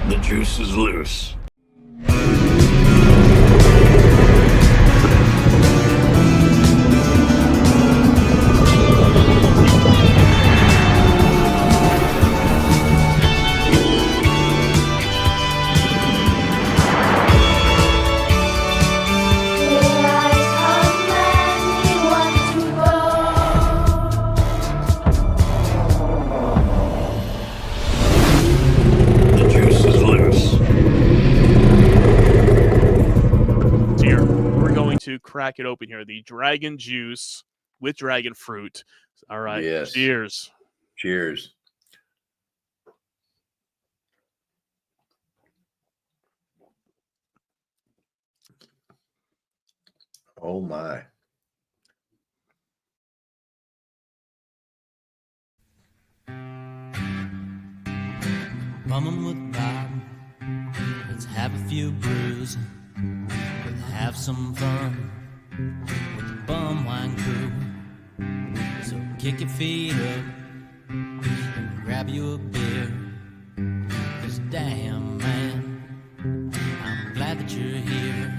The juice is loose. The juice is loose. Here, we're going to crack it open here. The Dragon Juice with dragon fruit. All right. Yes. Cheers. Cheers. Oh my. Bumming with Bob. Let's have a few brews. We'll have some fun with the bum wine crew. So kick your feet up and grab you a beer. 'Cause damn, man, I'm glad that you're here.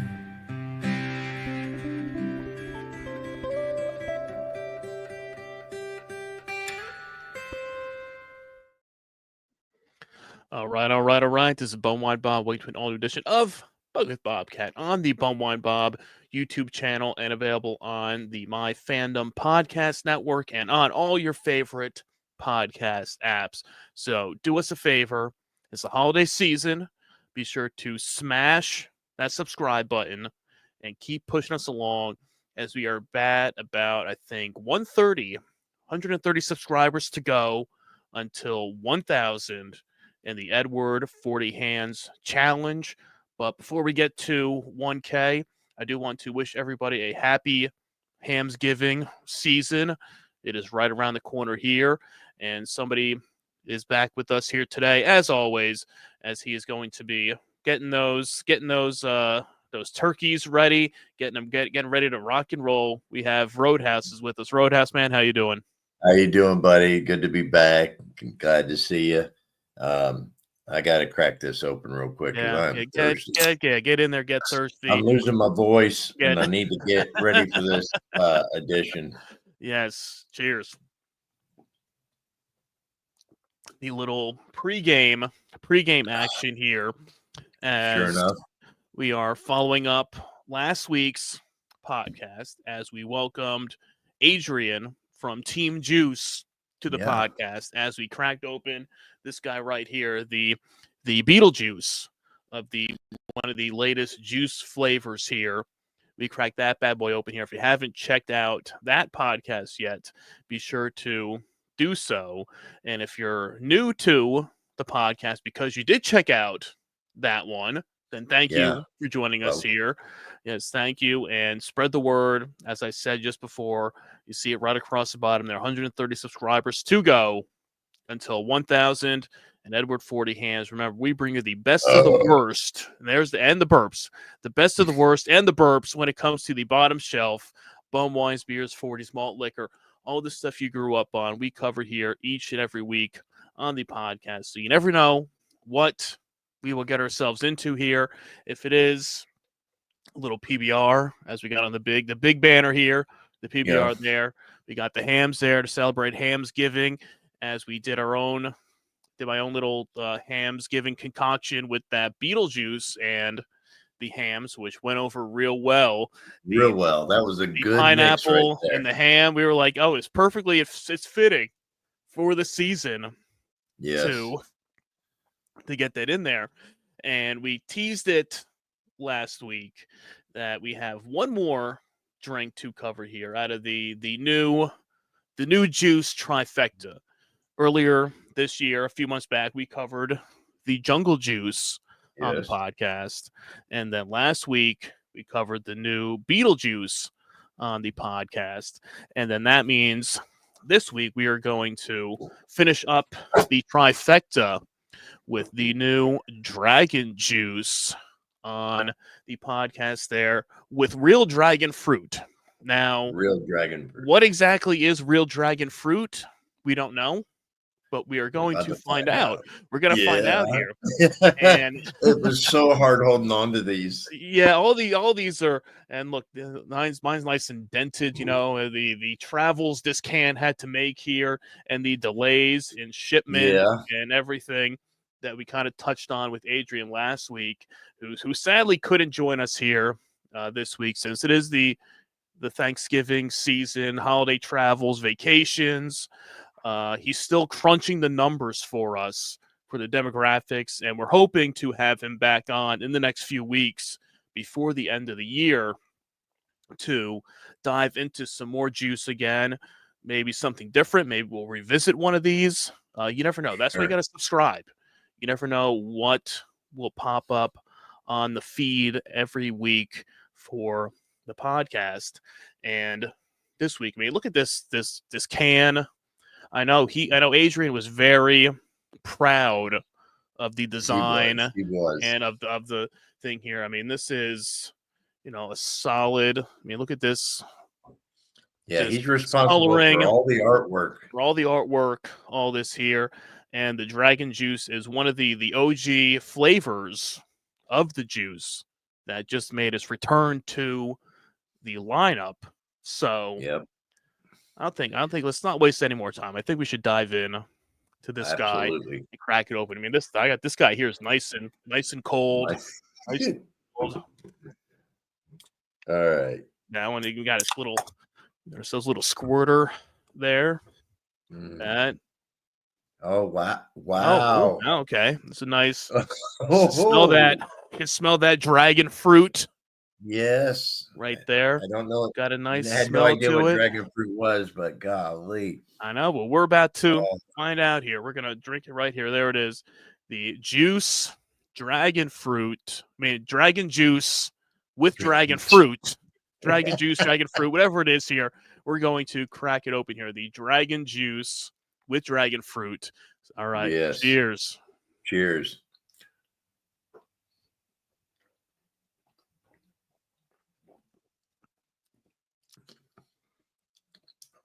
All right. This is Bumwine Bob. Welcome to an all-new edition of Bug with Bobcat on the Bumwine Bob YouTube channel and available on the My Fandom Podcast Network and on all your favorite podcast apps. So do us a favor. It's the holiday season. Be sure to smash that subscribe button and keep pushing us along as we are at about, I think, 130 subscribers to go until 1,000 in the Edward 40 Hands Challenge. But before we get to 1K, I do want to wish everybody a happy HAMMSGIVing season. It is right around the corner here, and somebody is back with us here today, as always, as he is going to be getting those turkeys ready, getting ready to rock and roll. We have Roadhouse is with us. Roadhouse, man, how you doing? How you doing, buddy? Good to be back. Glad to see you. I got to crack this open real quick. Yeah, get in there, get thirsty. I'm losing my voice, and I need to get ready for this edition. Yes, cheers. The little pregame action here. Sure enough, we are following up last week's podcast as we welcomed Adrian from Team Juice to the podcast as we cracked open this guy right here, the BEETAIL JOOSE of one of the latest juice flavors here. We cracked that bad boy open here. If you haven't checked out that podcast yet, be sure to do so. And if you're new to the podcast because you did check out that one, then thank you for joining us here. Yes, thank you. And spread the word. As I said just before, you see it right across the bottom. There are 130 subscribers to go until 1,000 and Edward 40 Hands. Remember, we bring you the best of the worst. And the burps. The best of the worst and the burps when it comes to the bottom shelf. Bum wines, beers, 40s, malt liquor, all the stuff you grew up on. We cover here each and every week on the podcast. So you never know what we will get ourselves into here. If it is a little PBR, as we got on the big banner here, the PBR there. We got the hams there to celebrate HAMMSGIVing, as we did my own little HAMMSGIVing concoction with that BEETAIL juice and the hams, which went over real well. That was a good pineapple mix right and the ham. We were like, oh, it's fitting for the season. Yes. To get that in there. And we teased it last week that we have one more drink to cover here out of the new juice trifecta. Earlier this year, a few months back, we covered the Jungle Juice on the podcast. And then last week, we covered the new BEETAIL Juice on the podcast. And then that means this week we are going to finish up the trifecta with the new Dragon Juice on the podcast there with real dragon fruit. Now, real dragon fruit. What exactly is real dragon fruit? We don't know. but we are going About to find out. out. We're going to find out Yeah. here. And It was so hard holding on to these. yeah, all these are, and look, mine's nice and dented. You know, the travels this can had to make here, and the delays in shipment Yeah. and everything that we kind of touched on with Adrian last week, who sadly couldn't join us here this week since it is the Thanksgiving season, holiday travels, vacations. He's still crunching the numbers for us for the demographics, and we're hoping to have him back on in the next few weeks before the end of the year to dive into some more juice again, maybe something different. Maybe we'll revisit one of these. You never know. That's why you got to subscribe. You never know what will pop up on the feed every week for the podcast. And this week, I mean, look at this can. I know Adrian was very proud of the design He was. and of the thing here. I mean, this is, a solid. I mean, look at this. Yeah, This he's responsible coloring, for all the artwork. all this here. And the Dragon Juice is one of the OG flavors of the juice that just made its return to the lineup. So Yep. I don't think let's not waste any more time. I think we should dive in to this guy Absolutely. and crack it open. I mean, I got this guy here is nice and cold. Nice and cold. All right. Now when you got there's those little squirter there. That. Oh wow! Oh, Wow! okay. It's a nice. Oh, Smell that. You can smell that dragon fruit Yes. right there. I don't know. Got a nice I had smell no idea to what it. dragon fruit was, but golly. I know, but we're about to Oh. find out here. We're gonna drink it right here. There it is. The juice, dragon fruit. I mean, dragon juice with dragon fruit. Dragon juice, dragon fruit, whatever it is here. We're going to crack it open here. The dragon juice with dragon fruit. All right. Yes. Cheers. Cheers.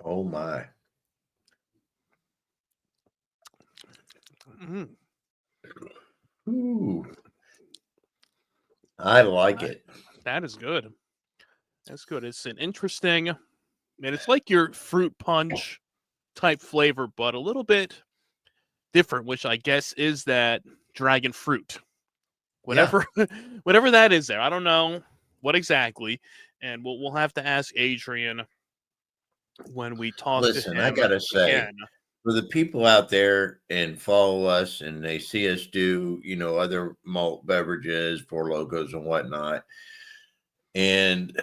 Oh my. Mm. Ooh. I like it. That is good. That's good. It's an interesting, it's like your fruit punch type flavor, but a little bit different, which I guess is that dragon fruit. Whatever, whatever that is there. I don't know what exactly. And we'll have to ask Adrian when we talk to him. Listen, I gotta say, again. for the people out there and follow us and they see us do, other malt beverages, Four Locos and whatnot, and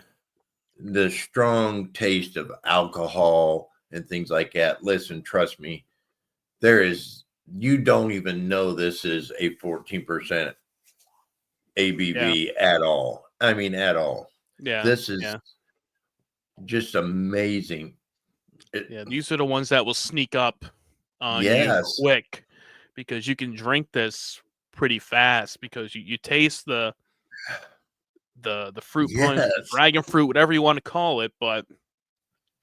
the strong taste of alcohol and things like that. Listen, trust me, you don't even know this is a 14% ABV at all. I mean, at all. Yeah. This is just amazing. These are the ones that will sneak up on you quick because you can drink this pretty fast because you taste the fruit punch, the dragon fruit, whatever you want to call it, but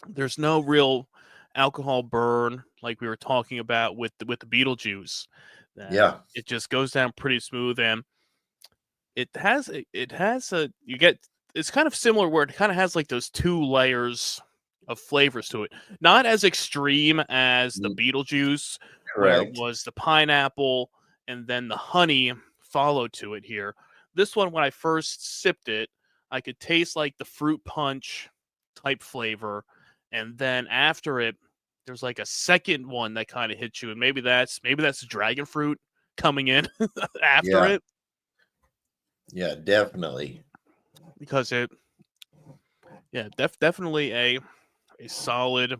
there's no real alcohol burn like we were talking about with the Beetal Juice. It just goes down pretty smooth, and it's kind of similar where it kind of has like those two layers of flavors to it. Not as extreme as the Beetal Juice, where it was the pineapple and then the honey followed to it here. This one, when I first sipped it, I could taste like the fruit punch type flavor. And then after it, there's like a second one that kind of hits you. And maybe that's the dragon fruit coming in after it. Yeah, definitely. Because definitely a solid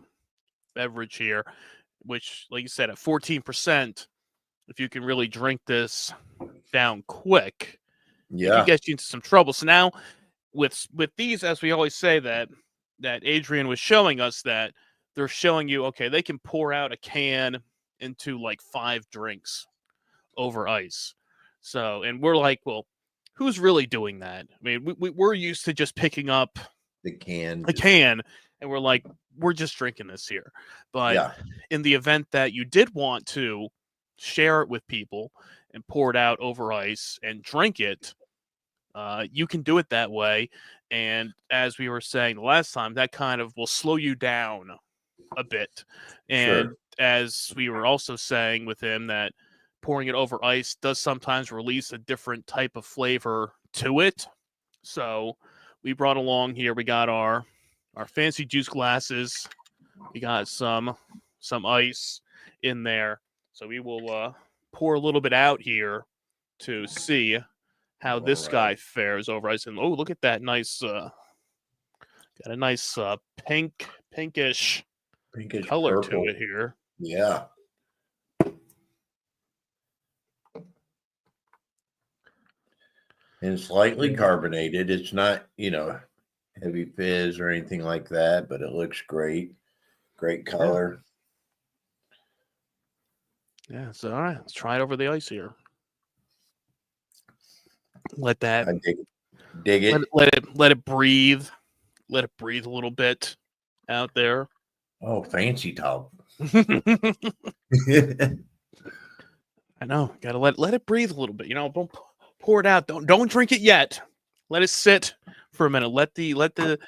beverage here, which, like you said, at 14%, if you can really drink this down quick, it can get you into some trouble. So now with these, as we always say, that Adrian was showing us, that they're showing you, okay, they can pour out a can into like 5 drinks over ice. So, and we're like, well, who's really doing that? I mean, we're used to just picking up the can, and we're like, we're just drinking this here. But Yeah, in the event that you did want to share it with people and pour it out over ice and drink it, you can do it that way. And as we were saying the last time, that kind of will slow you down a bit. And sure. as we were also saying with him, that pouring it over ice does sometimes release a different type of flavor to it. So we brought along here, we got our fancy juice glasses. We got some ice in there. So we will pour a little bit out here to see how All this right. guy fares over ice. And oh, look at that nice got a nice pinkish color purple. to it here. Yeah. And slightly carbonated. It's not, heavy fizz or anything like that, but it looks great. Great color. Yeah, so all right, let's try it over the ice here. Let that I dig it. let it breathe. Let it breathe a little bit out there. Oh, fancy talk. I know. Gotta let it breathe a little bit. Don't pour it out. Don't drink it yet. Let it sit for a minute. Let the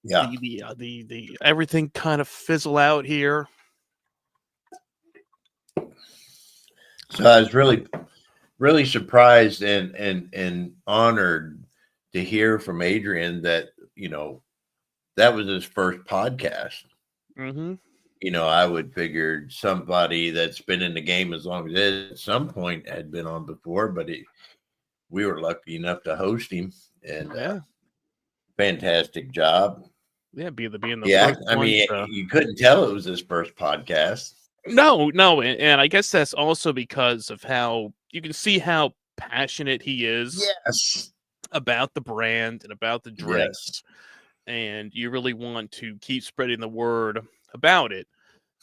Yeah. the everything kind of fizzle out here. So I was really surprised and honored to hear from Adrian that, that was his first podcast. Mm-hmm. I would figure somebody that's been in the game as long as it at some point had been on before, but we were lucky enough to host him, and fantastic job. Yeah, being the Yeah, first I one mean, to... you couldn't tell it was his first podcast. No, and I guess that's also because of how you can see how passionate he is Yes. about the brand and about the Yes. drinks, and you really want to keep spreading the word about it.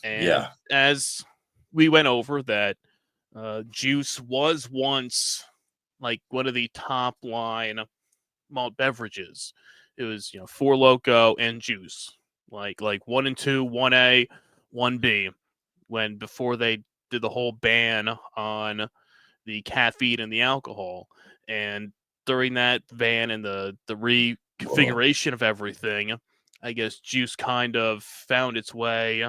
And Yeah. as we went over that, Juice was once like one of the top line malt beverages. It was, Four Loko and Juice, like 1 and 2, 1A, 1B, before they did the whole ban on the caffeine and the alcohol. And during that ban and the reconfiguration of everything, I guess Juice kind of found its way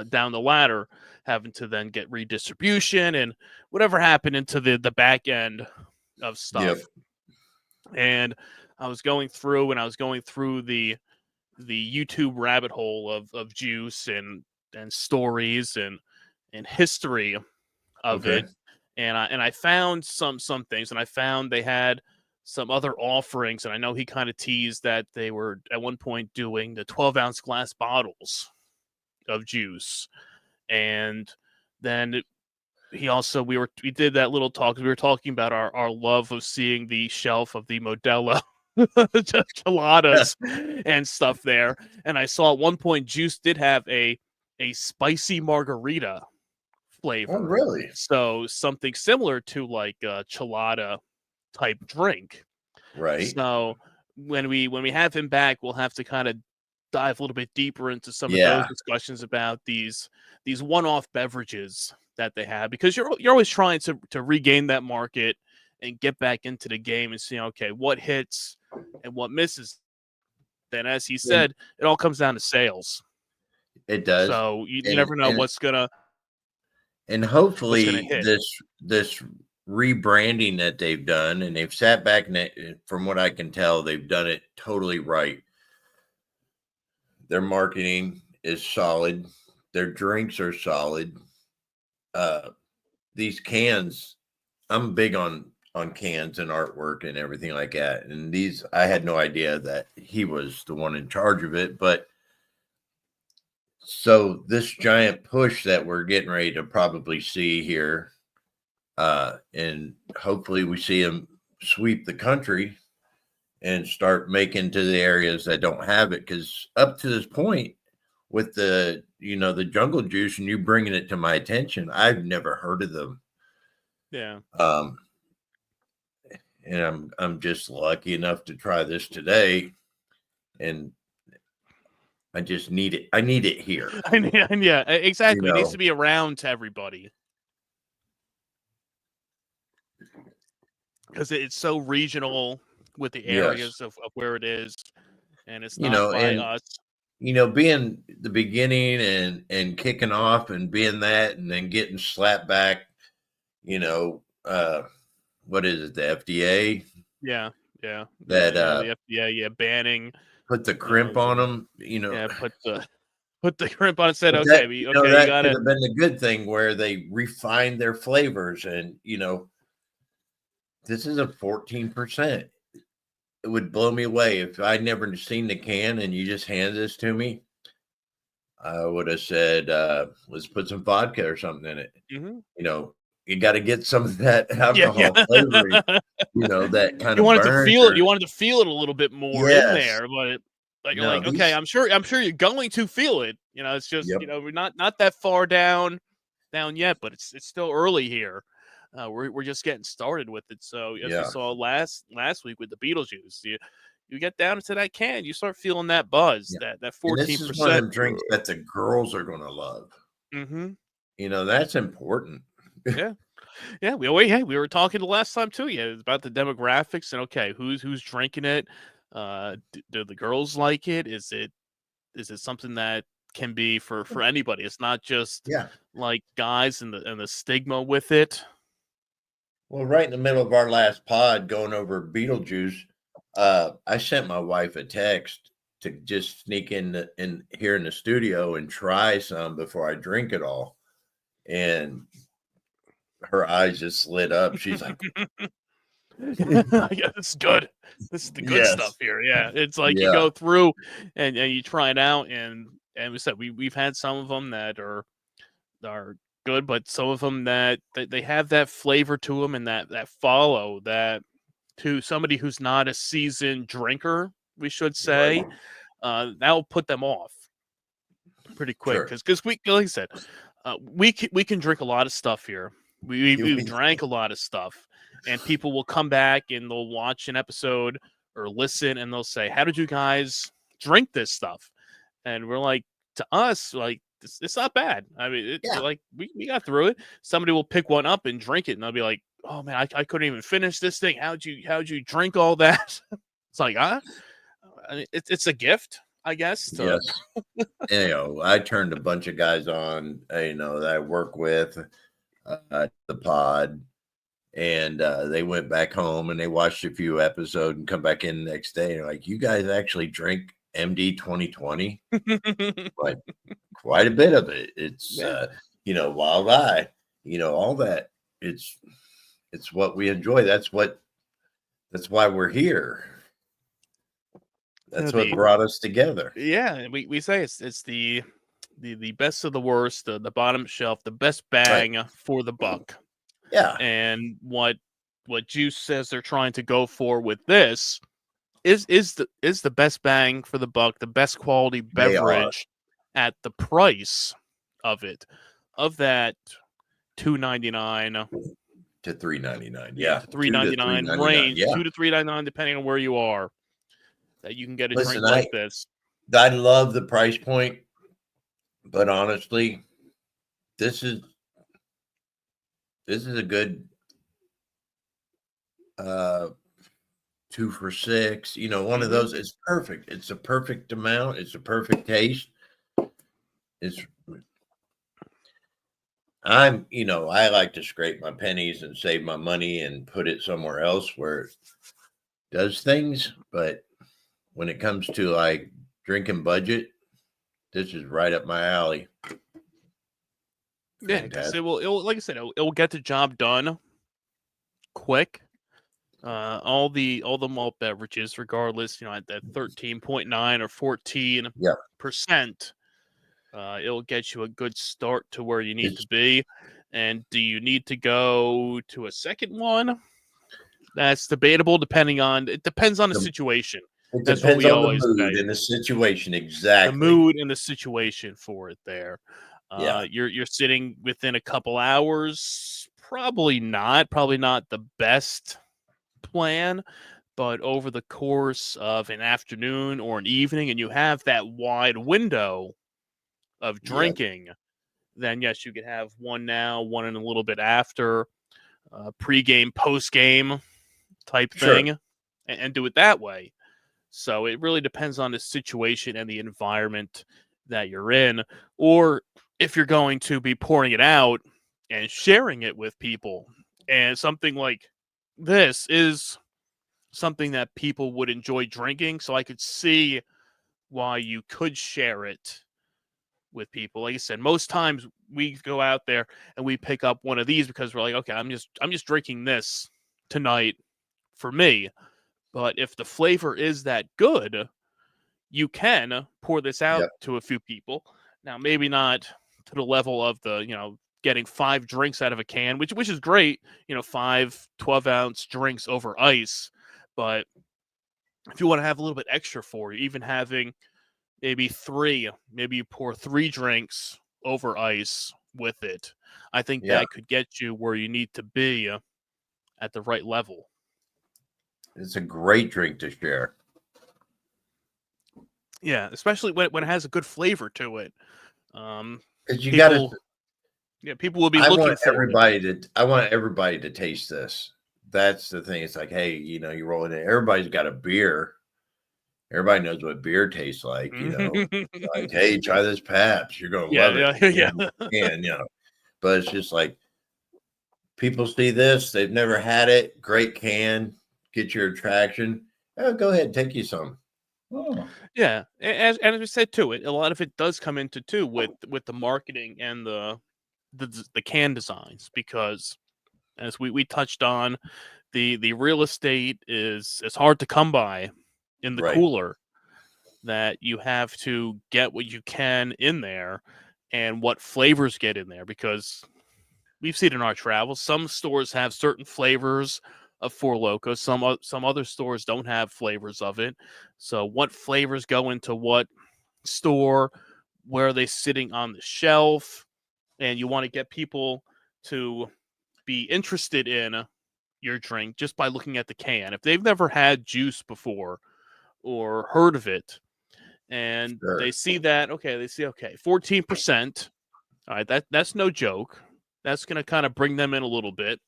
down the ladder, having to then get redistribution and whatever happened into the back end of stuff. Yep. And I was going through the YouTube rabbit hole of Juice and stories and history of Okay. it. And I found some things, and I found they had some other offerings, and I know he kind of teased that they were at one point doing the 12-ounce glass bottles of Juice. And then he also we did that little talk. We were talking about our love of seeing the shelf of the Modelo geladas and stuff there. And I saw at one point Juice did have a spicy margarita flavor. Oh, really? So something similar to like a chelada type drink. Right. So when we have him back, we'll have to kind of dive a little bit deeper into some of Yeah. those discussions about these one-off beverages that they have, because you're always trying to regain that market and get back into the game and see, okay, what hits and what misses. Then, as he said, it all comes down to sales. It does. So you never know what's gonna hopefully hit. this rebranding that they've done, and they've sat back and from what I can tell, they've done it totally right. Their marketing is solid. Their drinks are solid. These cans, I'm big on cans and artwork and everything like that. And these, I had no idea that he was the one in charge of it. But so this giant push that we're getting ready to probably see here, and hopefully we see him sweep the country and start making to the areas that don't have it. Because up to this point, with the the Jungle Juice and you bringing it to my attention, I've never heard of them. Yeah. And I'm just lucky enough to try this today, and I just need it. I need it here. Yeah, exactly. You It needs know, to be around to everybody because it's so regional with the yes. areas of where it is, and it's You not know, by and us. being the beginning and kicking off and being that and then getting slapped back, you know, what is it, the FDA Yeah, yeah, that the FDA, yeah, banning, put the crimp on them, yeah, put the crimp on and said, but that, okay, okay, you that could gotta, have been the good thing where they refined their flavors and, this is a 14%. It would blow me away if I'd never seen the can and you just hand this to me. I would have said, let's put some vodka or something in it. mhm. You know, you got to get some of that Yeah, yeah. alcohol flavoring, that kind of burn. You wanted to feel it a little bit more in Yes. there, but like you're No, like, okay, these, I'm sure you're going to feel it. It's just, yep. we're not that far down yet, but it's still early here. We're just getting started with it. So as we Yeah. saw last week with the Beetle Juice, you get down into that can, you start feeling that buzz, Yeah. that And this is one of 14%. them drinks that the girls are going to love. Mm-hmm. That's important. Yeah. Yeah, we were talking the last time too. Yeah, about the demographics and okay, who's drinking it? Do the girls like it? Is it something that can be for anybody? It's not just Yeah. like guys and the stigma with it. Well, right in the middle of our last pod going over Beetlejuice, I sent my wife a text to just sneak in here in the studio and try some before I drink it all. And her eyes just lit up. She's like, Yeah, it's good. This is the good stuff yes. here. Yeah, it's like you Yeah. go through and you try it out, and we said we've had some of them that are good, but some of them that they have that flavor to them and that follow that to somebody who's not a seasoned drinker, we should say, Right. that'll put them off pretty quick Sure. because we like I said, we can drink a lot of stuff here. We've You- drank a lot of stuff, and people will come back and they'll watch an episode or listen and they'll say, "How did you guys drink this stuff?" And we're like, to us, like it's not bad. I mean, Yeah. like we got through it. Somebody will pick one up and drink it, and they'll be like, "Oh man, I couldn't even finish this thing. How'd you drink all that?" It's like, it's a gift, I guess. To Yes. I turned a bunch of guys on, that I work with, the pod, and they went back home and they watched a few episodes and come back in the next day and they're like, you guys actually drink MD 2020? Like quite a bit of it. It's Yeah. Wild Eye, all that. It's what we enjoy. That's why we're here. That's what The brought us together. Yeah, we say it's the best of the worst, the bottom shelf, the best Right. bang for the buck. Yeah. And what Juice says they're trying to go for with this is the best bang for the buck, the best quality They are beverage at the price of it, of that $2.99 to $3.99. to Yeah. $3.99 $2 to $3.99. range, Yeah. $2 to $3.99 depending on where you are, that you can get a Listen, drink like this. I love the price point, but honestly, this is a good 2 for $6. One of Mhm. those. It's perfect. It's a perfect amount. It's a perfect taste. It's I like to scrape my pennies and save my money and put it somewhere else where it does things. But when it comes to like drinking budget, this is right up my alley. Yeah, because Fantastic. it will like I said, it will get the job done quick. All the malt beverages, regardless, at that 13.9 or 14%, it'll get you a good start to where you need to It's be. And do you need to go to a second one? That's debatable. It depends on the the situation. It That's what depends we on the always mood say. and the situation. The Exactly. mood and the situation for it there. Yeah. You're sitting within a couple hours. Probably not the best plan, But over the course of an afternoon or an evening, and you have that wide window of Yes. drinking, then yes, you could have one now, one in a little bit after, pre-game, post-game type Sure. thing, and do it that way. So it really depends on the situation and the environment that you're in, or if you're going to be pouring it out and sharing it with people. And something like this is something that people would enjoy drinking, so I could see why you could share it with people. Like I said, most times we go out there and we pick up one of these because we're like, okay, I'm just drinking this tonight for me. But if the flavor is that good, you can pour this out Yep. to a few people. Now, maybe not to the level of the, getting 5 drinks out of a can, which is great, 5 12-ounce drinks over ice. But if you want to have a little bit extra for you, even having maybe 3, maybe you pour 3 drinks over ice with it, I think Yeah. that could get you where you need to be at the right level. It's a great drink to share. Yeah, especially when it has a good flavor to it. Because you got to. People will be I looking want for it. I want everybody to taste this. That's the thing. It's like, hey, you roll it in. Everybody's got a beer. Everybody knows what beer tastes like. Like, hey, try this Pabst. You're gonna love it. Yeah. And but it's just like people see this, they've never had it. Great can, get your attraction. Oh, go ahead, take you some. Oh, Yeah, as we said too, a lot of it does come into too with the marketing and the can designs, because as we touched on, the real estate is hard to come by in the right. cooler, that you have to get what you can in there and what flavors get in there, because we've seen in our travels, some stores have certain flavors of Four Loko, some other stores don't have flavors of it. So what flavors go into what store, where are they sitting on the shelf, and you want to get people to be interested in your drink just by looking at the can. If they've never had juice before or heard of it, and Sure. they see that, okay, 14%. All right, that's no joke. That's going to kind of bring them in a little bit.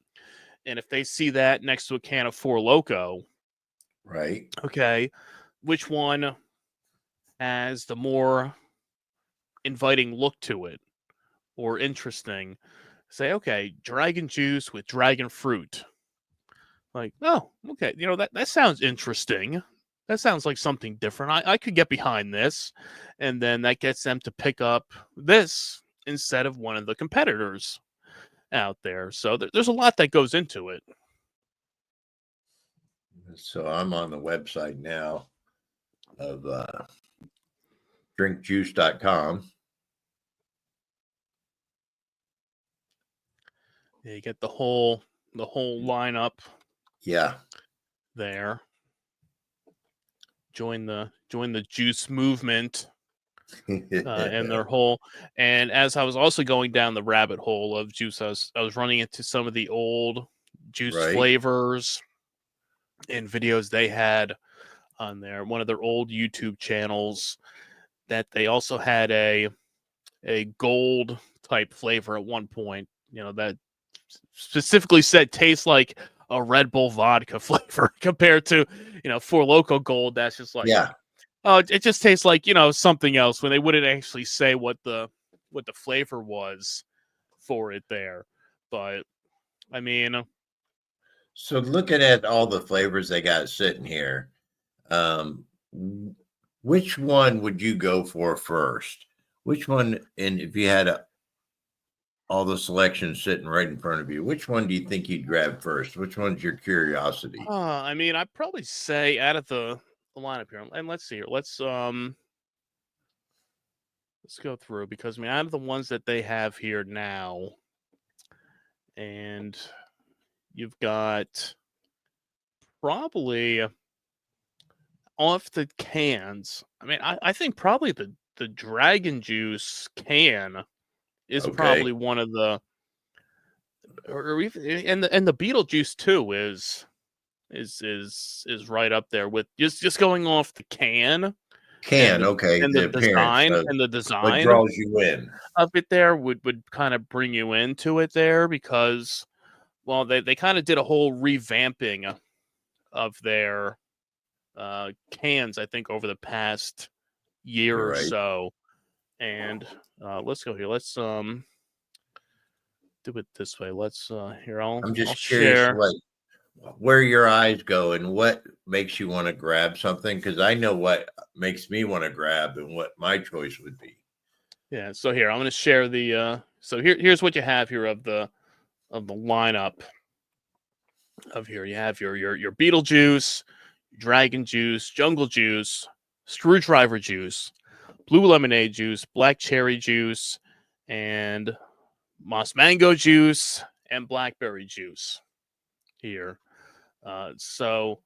And if they see that next to a can of Four Loko, Right. okay, which one has the more inviting look to it or interesting? Say, okay, Dragon Juice with dragon fruit. Like, oh, okay, that sounds interesting. That sounds like something different. I could get behind this. And then that gets them to pick up this instead of one of the competitors out there. So there's a lot that goes into it. So I'm on the website now of drinkjuice.com. You get the whole lineup. Yeah. There. Join the juice movement. And their whole, and as I was also going down the rabbit hole of juice, I was running into some of the old juice Right. flavors and videos they had on there. One of their old YouTube channels, that they also had a gold type flavor at one point, that specifically said tastes like a Red Bull vodka flavor, compared to, Four Loko Gold. That's just like, Yeah. oh, it just tastes like, something else, when they wouldn't actually say what the flavor was for it there. But I mean, So looking at all the flavors they got sitting here, which one would you go for first? Which one, and if you had all the selections sitting right in front of you, which one do you think you'd grab first? Which one's your curiosity? I mean, I'd probably say out of the lineup here, and let's see here, let's go through, because I mean, out of the ones that they have here now, and you've got probably off the cans. I mean, I think probably the Dragon Juice can is Okay. probably one of the, or even, and the Beetal Juice too is is right up there with just going off the can Okay, and the appearance of the what design draws you in. of it there would kind of bring you into it there because well they kind of did a whole revamping of their cans I think over the past year You're or right. so and let's go here let's do it this way let's here I'm I'll just curious, share like, where your eyes go and what makes you want to grab something, because I know what makes me want to grab and what my choice would be. yeah so here I'm going to share the so here's what you have here of the lineup of here you have your Beetle Juice, Dragon Juice, Jungle Juice, Screwdriver Juice, Blue Lemonade Juice, Black Cherry Juice, and Moss Mango Juice, and Blackberry Juice here. So,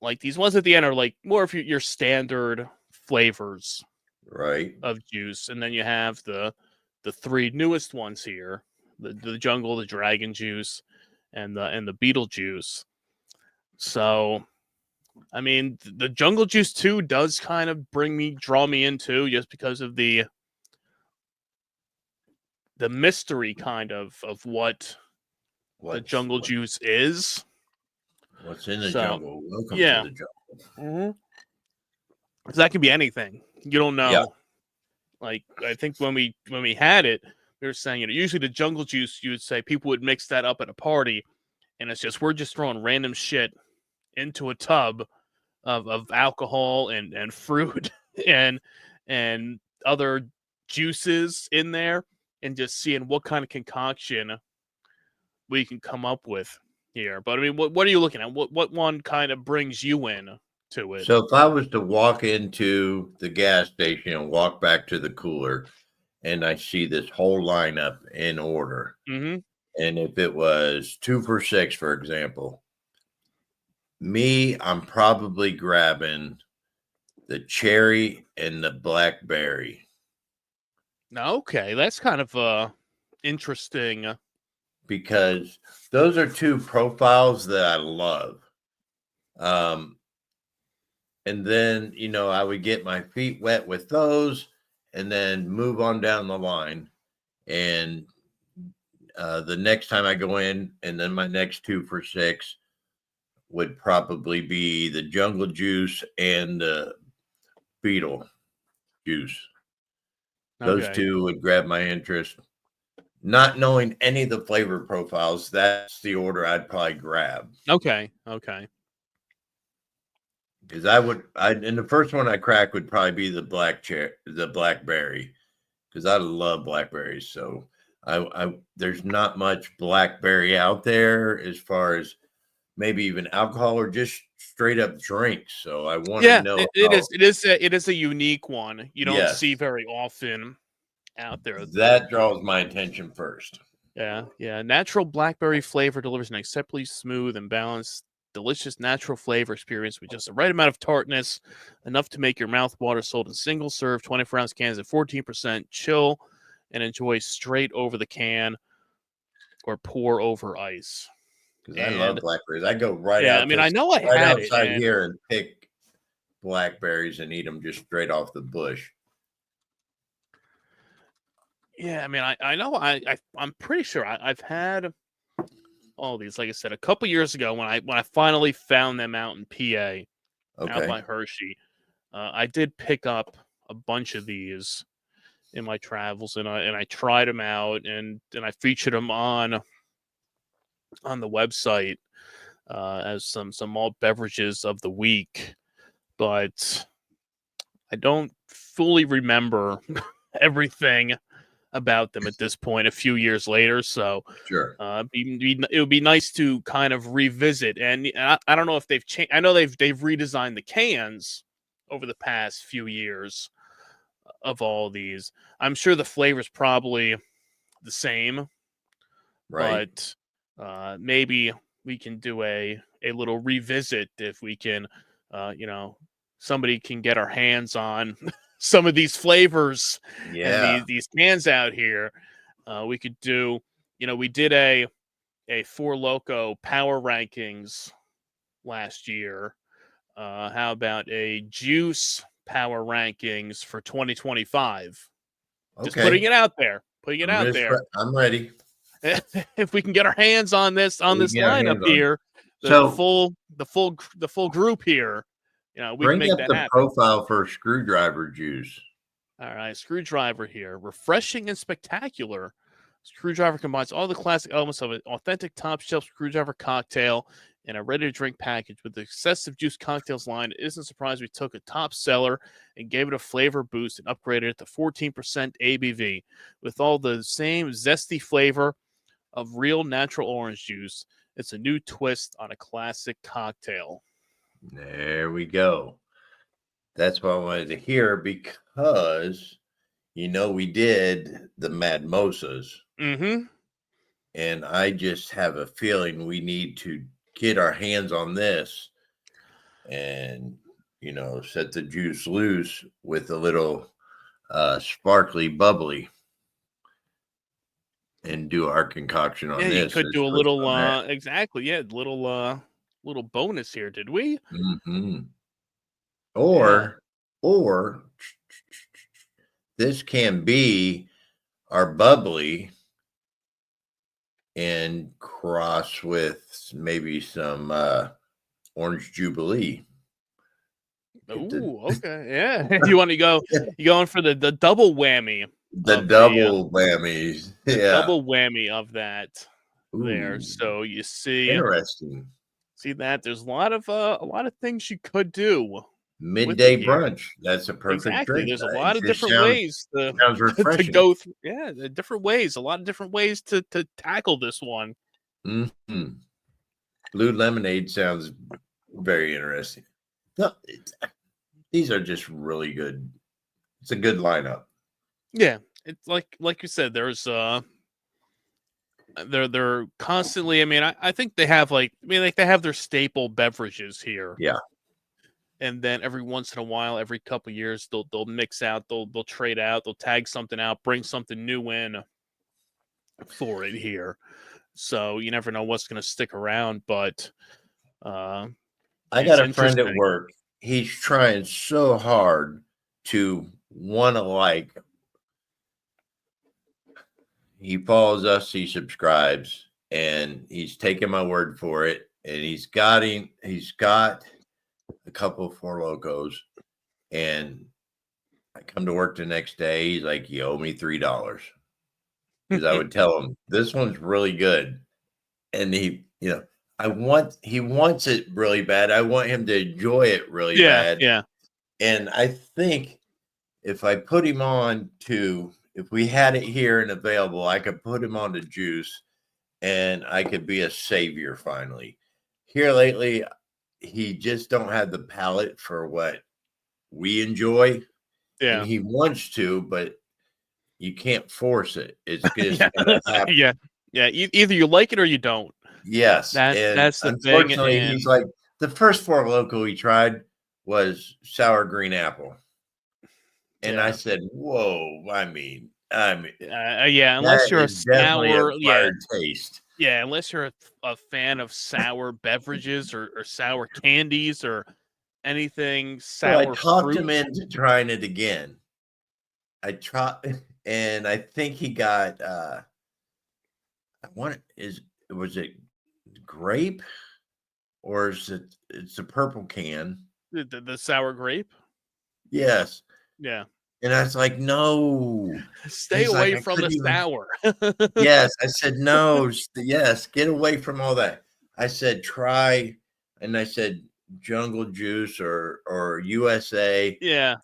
like, these ones at the end are, like, more of your standard flavors Right. of juice. And then you have the three newest ones here, the Jungle, the Dragon Juice, and the Beetle Juice. So, I mean, the Jungle Juice too does kind of draw me into just because of the mystery kind of what the Jungle Juice is. What's in the So, jungle? Welcome to yeah, the jungle. because that can be anything. You don't know. Yeah. Like I think when we had it, we were saying usually the Jungle Juice you would say people would mix that up at a party, and it's just we're just throwing random shit into a tub of alcohol and fruit and other juices in there and just seeing what kind of concoction we can come up with here. But I mean, what are you looking at? What one kind of brings you in to it? So if I was to walk into the gas station and walk back to the cooler and I see this whole lineup in order, Mm-hmm. and if it was 2 for $6, for example, I'm probably grabbing the cherry and the blackberry. Okay, that's kind of interesting. Because those are two profiles that I love. And then, I would get my feet wet with those and then move on down the line. And the next time I go in, and then my next 2 for $6 would probably be the Jungle Juice and the Beetle Juice. Those Okay. two would grab my interest. Not knowing any of the flavor profiles, that's the order I'd probably grab. Okay. Because and the first one I crack would probably be the blackberry, because I love blackberries. So there's not much blackberry out there as far as maybe even alcohol or just straight up drinks. So I want to know. It is a unique one. You don't Yes, see very often out there. that draws my attention first. Yeah. Natural blackberry flavor delivers an acceptably smooth and balanced, delicious natural flavor experience with just the right amount of tartness, enough to make your mouth water. Sold in single serve 24-ounce cans at 14%. Chill and enjoy straight over the can or pour over ice. Because I love blackberries. I go right yeah, out. I mean, I know I right had outside it, here and pick blackberries and eat them just straight off the bush. Yeah, I mean, I know I'm pretty sure I've had all these. Like I said, a couple years ago when I finally found them out in PA, out by Hershey, I did pick up a bunch of these in my travels, and I tried them out, and I featured them on the website as some malt beverages of the week, but I don't fully remember everything about them at this point a few years later. So Sure. it would be nice to kind of revisit. And I don't know if they've changed. I know they've redesigned the cans over the past few years of all these. I'm sure the flavor's probably the same, Right. but maybe we can do a little revisit if we can, somebody can get our hands on some of these flavors and these cans out here. We could do, we did a Four Loko power rankings last year. How about a juice power rankings for 2025? Just putting Okay. it out there. Putting it out there. I'm ready. If we can get our hands on this We get our lineup hands on it. here, the So full group here, we can bring make up that the happen. profile for Screwdriver Juice. All right, Screwdriver here. Refreshing and spectacular. Screwdriver combines all the classic elements of an authentic top-shelf screwdriver cocktail in a ready-to-drink package. With the excessive juice cocktails line, it isn't surprised we took a top seller and gave it a flavor boost and upgraded it to 14% ABV. With all the same zesty flavor of real natural orange juice, it's a new twist on a classic cocktail. There we go. That's what I wanted to hear because, we did the Mad Mosas. Mm-hmm. And I just have a feeling we need to get our hands on this and, set the juice loose with a little sparkly bubbly and do our concoction on this. Yeah, you could do a Let's little, on that. exactly. Yeah, little bonus here, did we? Mhm. Or this can be our bubbly and cross with maybe some orange jubilee. Oh, okay. Yeah. You going for the double whammy. The of double whammies. the Yeah. double whammy of that there. Ooh, So you see interesting. that there's a lot of things you could do. Midday here. brunch. That's a perfect Exactly. drink. There's a It lot of just different ways to sounds to refreshing. go through. Yeah, the different ways. A lot of different ways to tackle this one. Mhm. Blue lemonade sounds very interesting. No, these are just really good. It's a good lineup. Yeah, it's like you said. There's they're constantly. I mean, I think they have they have their staple beverages here. Yeah. And then every once in a while, every couple years, they'll mix out, they'll trade out, they'll tag something out, bring something new in for it here. So you never know what's going to stick around. But I it's got a friend at interesting. work. He's trying so hard to want to like. He follows us, he subscribes, and he's taking my word for it. And he's got a couple of Four Locos, and I come to work the next day. He's like, "You owe me $3," because I would tell him this one's really good, and he wants it really bad. I want him to enjoy it really bad. Yeah. And I think if I put him on to, if we had it here and available, I could put him on to Juice, and I could be a savior finally. Here lately, he just don't have the palate for what we enjoy. Yeah. And he wants to, but you can't force it. It's just gonna happen. Yeah. Either you like it or you don't. Yes. That's the unfortunately, thing. he's like, the first Four Loko he tried was sour green apple. And I said, whoa, I mean, unless you're a sour, taste. Yeah, unless you're a fan of sour beverages or sour candies or anything sour. So I talked him into trying it again. I tried, and I think he got. Was it grape, or is it? It's a purple can. The sour grape. Yes. Yeah. And I was like, no. Stay away from the sour. Yes. I said, no. Yes. Get away from all that. I said, try. And I said, Jungle Juice or USA. Yeah.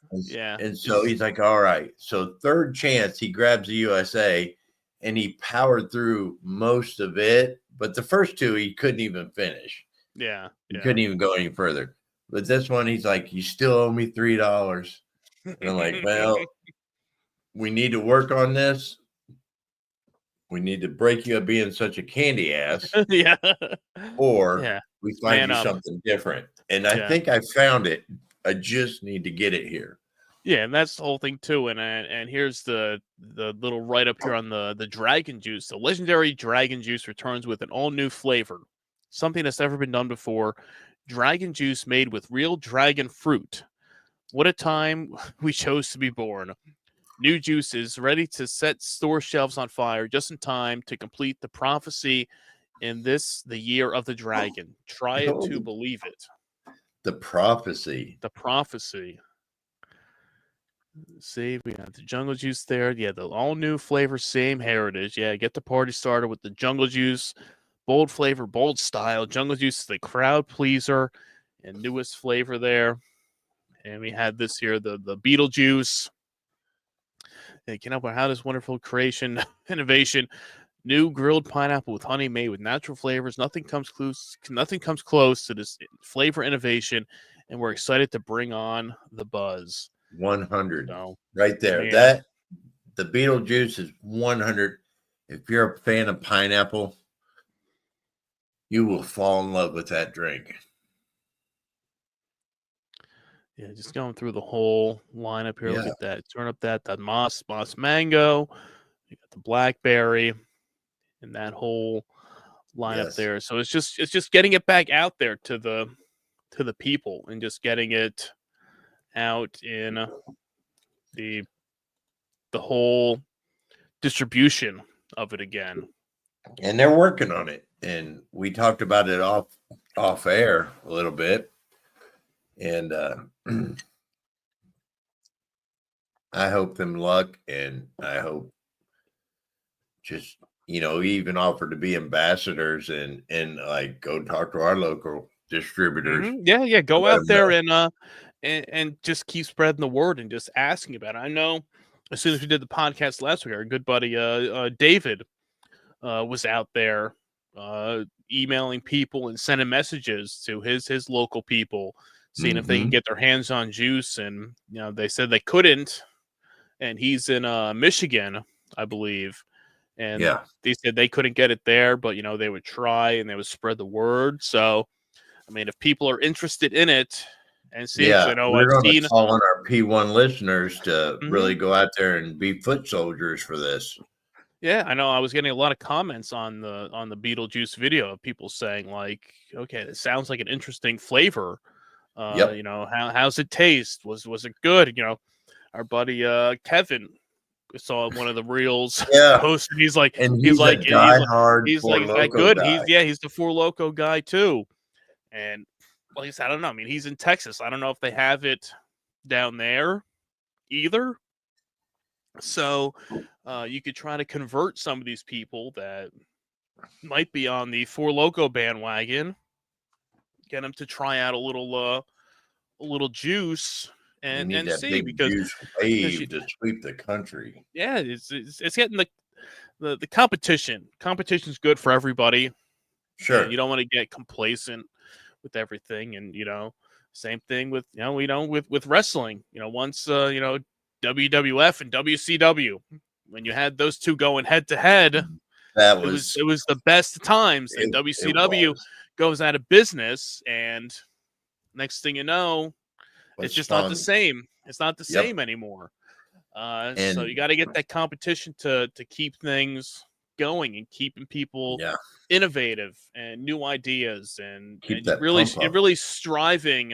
And so he's like, all right. So third chance, he grabs the USA and he powered through most of it. But the first two, he couldn't even finish. Yeah. He couldn't even go any further. But this one, he's like, you still owe me $3. And I'm like, well, we need to work on this. We need to break you up being such a candy ass. Yeah. Or we find you something different. And I think I found it. I just need to get it here. Yeah, and that's the whole thing too. And here's the little write up here on the Dragon Juice. The legendary Dragon Juice returns with an all new flavor. something that's never been done before. Dragon juice made with real dragon fruit. What a time we chose to be born. New juice is ready to set store shelves on fire just in time to complete the prophecy in this, the year of the dragon. Try it to believe it. The prophecy. The prophecy. See, we got the jungle juice there. Yeah, the all new flavor, same heritage. Yeah, get the party started with the jungle juice. Bold flavor, bold style. Jungle juice is the crowd pleaser and newest flavor there. And we had this here, the BEETAIL JOOSE. Hey, you know, how this wonderful creation, innovation, new grilled pineapple with honey made with natural flavors. Nothing comes close to this flavor innovation, and we're excited to bring on the buzz. 100, so, right there. Man. That the BEETAIL JOOSE is 100. If you're a fan of pineapple, you will fall in love with that drink. Yeah, just going through the whole lineup here. Look at that. Turn up that moss mango. You got the blackberry and that whole lineup there. So it's just getting it back out there to the people and just getting it out in the whole distribution of it again. And they're working on it. And we talked about it off air a little bit. And I hope them luck, and I hope just, you know, even offered to be ambassadors and like go talk to our local distributors. Yeah, go out there and just keep spreading the word and just asking about it. I know as soon as we did the podcast last week, our good buddy David was out there emailing people and sending messages to his local people, seeing if they can get their hands on juice. And, you know, they said they couldn't. And he's in Michigan, I believe. And they said they couldn't get it there, but, you know, they would try and they would spread the word. So, I mean, if people are interested in it and see, you know, we're going to call on our P1 listeners to really go out there and be foot soldiers for this. Yeah, I know. I was getting a lot of comments on the BEETAIL JOOSE video of people saying, like, okay, it sounds like an interesting flavor. You know, how's it taste? Was it good? You know, our buddy Kevin saw one of the reels post, and he's like, he's like, is that good? He's the Four Loko guy too. And well, I don't know. I mean, he's in Texas. I don't know if they have it down there either. So you could try to convert some of these people that might be on the Four Loko bandwagon, get them to try out a little juice and see, because to sweep the country. Yeah, it's getting the competition. Competition's good for everybody. Sure, and you don't want to get complacent with everything, and you know, same thing with with wrestling. You know, once you know, WWF and WCW, when you had those two going head to head, it was the best times. And WCW goes out of business, and next thing you know, it's just not the same. It's not the same anymore. So you got to get that competition to keep things going and keeping people innovative and new ideas and really striving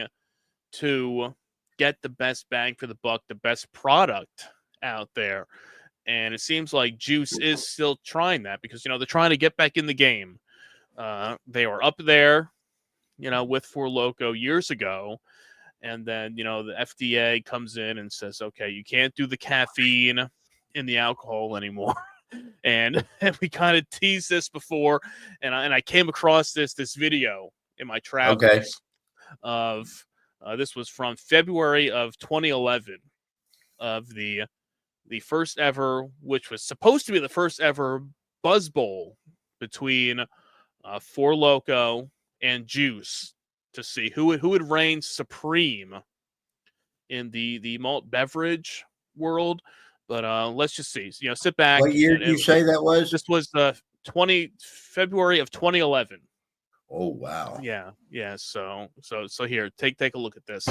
to get the best bang for the buck, the best product out there. And it seems like Juice is still trying that, because, you know, they're trying to get back in the game. They were up there, you know, with Four Loko years ago. And then, you know, the FDA comes in and says, okay, you can't do the caffeine in the alcohol anymore. And we kind of teased this before. And I came across this video in my travels of this was from February of 2011 of the first ever, which was supposed to be the first ever Buzz Bowl between Four Loko and Juice, to see who would reign supreme in the malt beverage world. But let's just see. You know, sit back. What year did you say that was? This was February of 2011. Oh wow. Yeah. So here, take a look at this.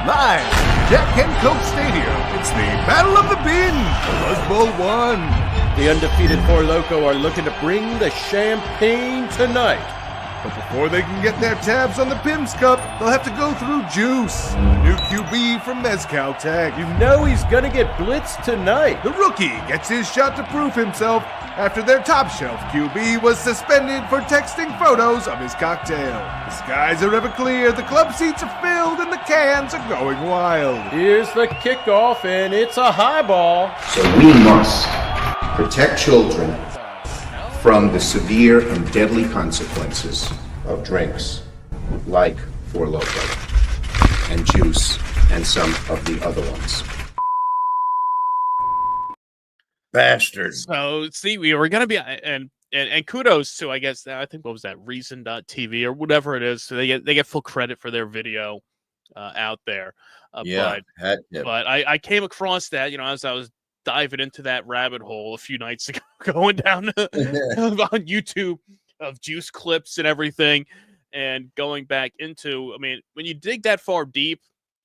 Live from Jack and Coke Stadium, it's the Battle of the Bins, Buzz Bowl 1. The undefeated Four Loko are looking to bring the champagne tonight. But before they can get their tabs on the Pim's Cup, they'll have to go through Juice, the new QB from Mezcal Tech. You know he's gonna get blitzed tonight. The rookie gets his shot to prove himself after their top shelf QB was suspended for texting photos of his cocktail. The skies are ever clear, the club seats are filled, and the cans are going wild. Here's the kickoff, and it's a high ball. So we must protect children from the severe and deadly consequences of drinks like Four Loko and Juice and some of the other ones. Bastard. So see, we were gonna be and kudos to, I guess, I think, what was that, Reason.tv or whatever it is. So they get full credit for their video out there. Yeah, but I came across that, as I was diving into that rabbit hole a few nights ago, going down on YouTube of Juice clips and everything, and going back into, I mean, when you dig that far deep,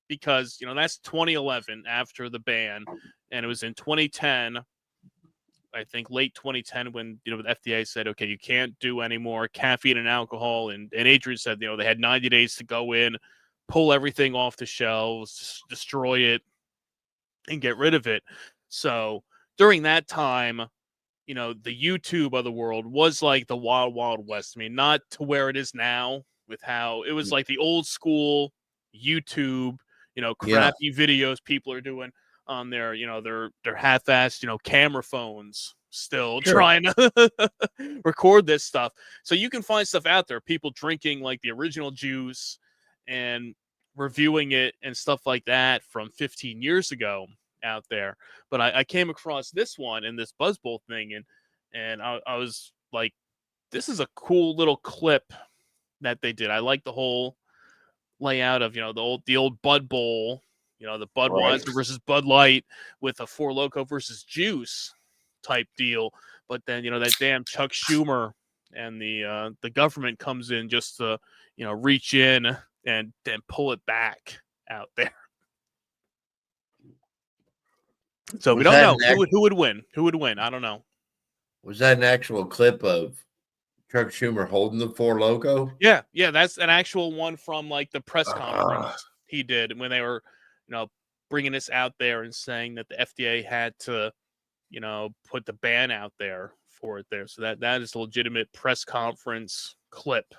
because that's 2011 after the ban, and it was in 2010, I think late 2010, when the FDA said, okay, you can't do any more caffeine and alcohol, and Adrian said they had 90 days to go in, pull everything off the shelves, destroy it, and get rid of it. So during that time, the YouTube of the world was like the wild, wild west. I mean, not to where it is now, with how it was like the old school YouTube, crappy videos people are doing on their, their half-assed, camera phones, still trying to record this stuff. So you can find stuff out there, people drinking like the original juice and reviewing it and stuff like that from 15 years ago out there. But I came across this one and this Buzzbowl thing, and I was like, this is a cool little clip that they did. I like the whole layout of the old Bud Bowl, the Budweiser versus Bud Light with a Four Loko versus Juice type deal. But then that damn Chuck Schumer and the government comes in just to reach in and then pull it back out there. So we don't know who would win. Who would win? I don't know. Was that an actual clip of Chuck Schumer holding the Four Loko? Yeah, that's an actual one from like the press conference he did when they were, bringing this out there and saying that the FDA had to, put the ban out there for it there. So that is a legitimate press conference clip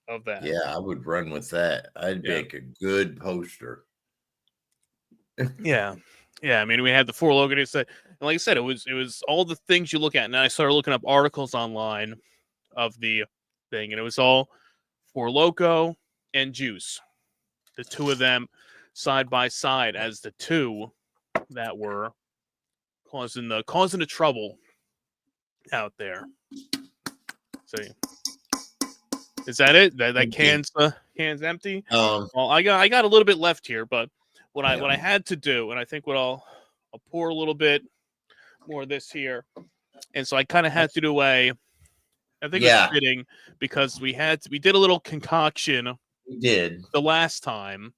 of that. Yeah, I would run with that. I'd make a good poster. Yeah. I mean, we had the Four Loko. And like I said, it was all the things you look at. And I started looking up articles online of the thing, and it was all Four Loko and Juice, the two of them side by side as the two that were causing the trouble out there. So, is that it? That can's empty. Well, I got a little bit left here, but what I had to do, and I think what I'll pour a little bit more of this here, and so I kind of had to do I think it was fitting because we did a little concoction. We did the last time,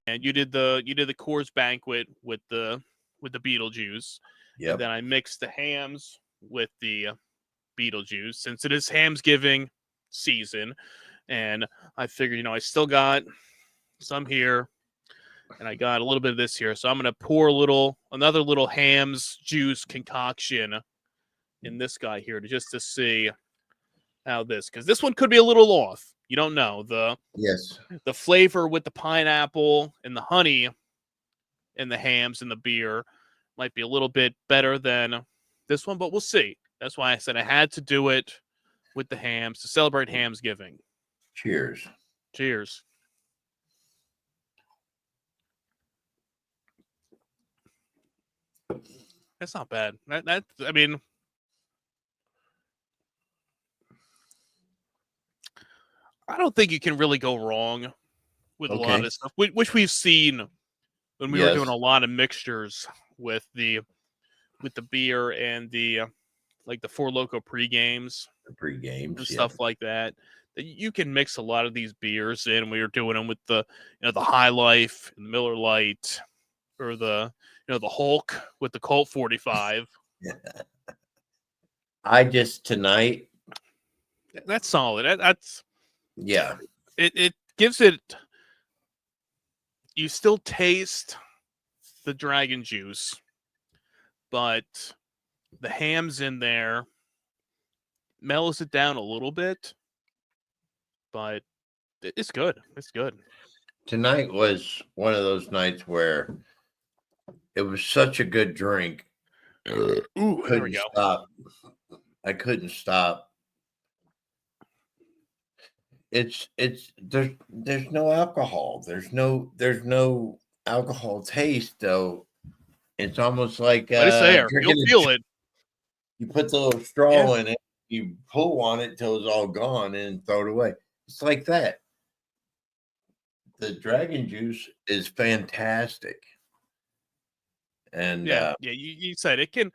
and you did the Coors Banquet with the BEETAIL JOOSE. Yeah. Then I mixed the hams with the BEETAIL JOOSE since it is HAMMSGIVIng season, and I figured I still got some here. And I got a little bit of this here. So I'm going to pour another little Hamm's juice concoction in this guy here just to see how because this one could be a little off. You don't know. The flavor with the pineapple and the honey and the hams and the beer might be a little bit better than this one, but we'll see. That's why I said I had to do it with the hams to celebrate HAMMSGIVIng. Cheers. Cheers. That's not bad. I mean, I don't think you can really go wrong with a lot of this stuff, which we've seen when we were doing a lot of mixtures with the beer and the Four Loko pre-games. And stuff like that. You can mix a lot of these beers in. We were doing them with the High Life and the Miller Lite, or the Hulk with the Colt 45. I just tonight, That's solid. That's yeah. it gives it. You still taste the Dragon Juice, but the ham's in there mellows it down a little bit, but it's good. It's good. Tonight was one of those nights where it was such a good drink. Ooh, there we Couldn't go. stop. I couldn't stop. It's there's no alcohol. There's no alcohol taste though. It's almost like But it's there. drinking You'll feel it. You put the little straw in it, you pull on it till it's all gone and throw it away. It's like that. The Dragon Juice is fantastic. And Yeah, you said it can.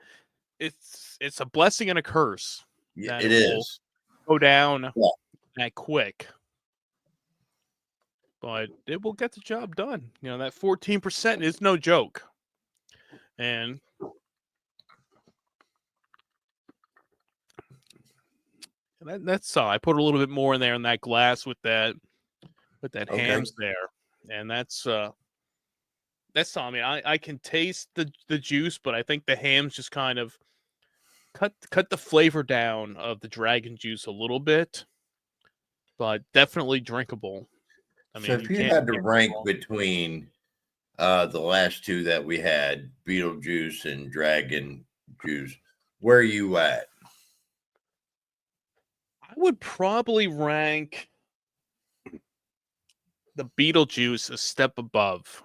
It's a blessing and a curse. yeah, That it will is. go down Yeah. that quick, but it will get the job done. You know, that 14% is no joke, and that's all. I put a little bit more in there in that glass with that Okay. hams there, and that's all. I mean, I can taste the juice, but I think the hams just kind of cut the flavor down of the Dragon Juice a little bit, but definitely drinkable. I mean, So if you had to rank between the last two that we had, Beetle Juice and Dragon Juice, where are you at? I would probably rank the Beetle Juice a step above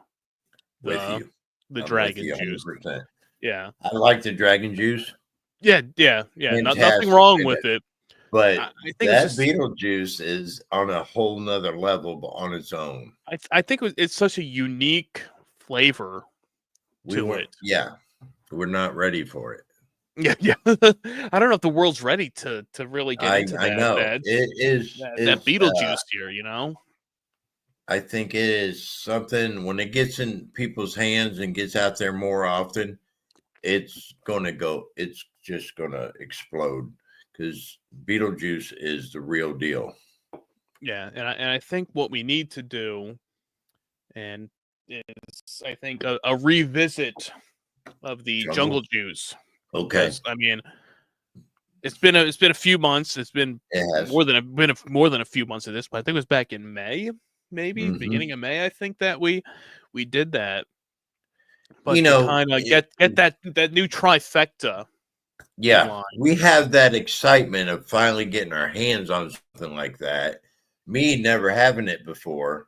With you. the I'm Dragon with you Juice. 100%. Yeah, I like the Dragon Juice. yeah. Nothing Fantastic. wrong with it. But I think it's that just, Beetle Juice is on a whole nother level on its own. I think it's such a unique flavor to it. Yeah, we're not ready for it. Yeah. I don't know if the world's ready to really get into I that. know That, it is. that Beetle Juice here, you know. I think it is something when it gets in people's hands and gets out there more often, it's gonna go. It's just gonna explode because Beetlejuice is the real deal. Yeah, and I think what we need to do, and is I think a revisit of the Jungle Juice. Okay, Because I mean, it's been a few months. It's been it has. more than a few months of this, but I think it was back in May, maybe beginning of May. I think that we did that. But You to know, kind of get that new trifecta. yeah, we have that excitement of finally getting our hands on something like that. Me never having it before,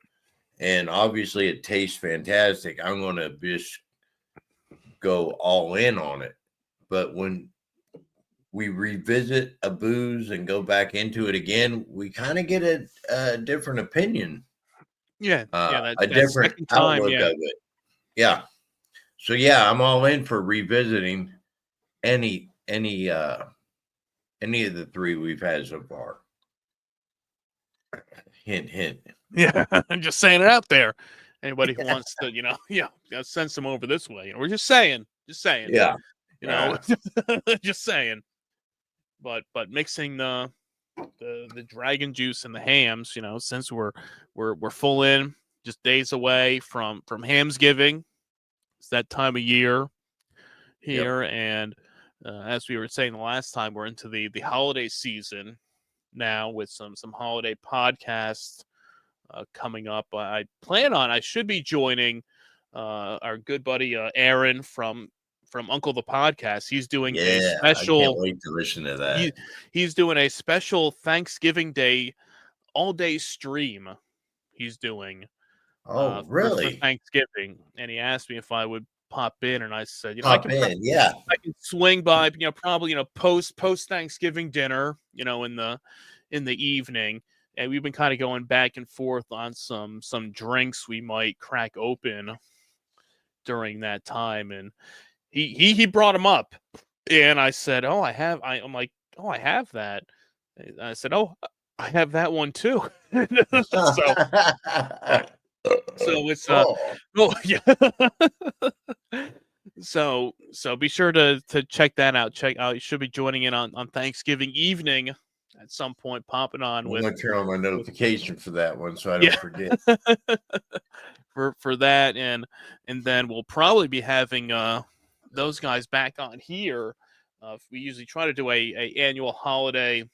and obviously it tastes fantastic. I'm going to just go all in on it. But when we revisit a booze and go back into it again, we kind of get a different opinion. Yeah, A that different second time, outlook of it. Yeah. So yeah, I'm all in for revisiting any of the three we've had so far. Hint, hint. Yeah, I'm just saying it out there. Anybody who wants to, send some over this way. We're just saying. Yeah. You know, just saying. But mixing the Dragon Juice and the hams, since we're full in, just days away from HAMMSGIVing. It's that time of year here, and as we were saying the last time, we're into the holiday season now with some holiday podcasts coming up. I should be joining our good buddy Aaron from Uncle the Podcast. He's doing a special. I can't wait to listen to that. He's doing a special Thanksgiving Day all day stream. He's doing. Oh, really? For Thanksgiving, and he asked me if I would pop in, and I said, I can swing by, probably, post Thanksgiving dinner, in the evening, and we've been kind of going back and forth on some drinks we might crack open during that time, and he brought them up, and I said, I'm like, I have that. And I said, I have that one too. So it's yeah. So be sure to check that out. Check out. You should be joining in on Thanksgiving evening at some point, popping on I'm with going to turn on my notification for that one so I Yeah. don't forget. for that, and then we'll probably be having those guys back on here. We usually try to do a annual holiday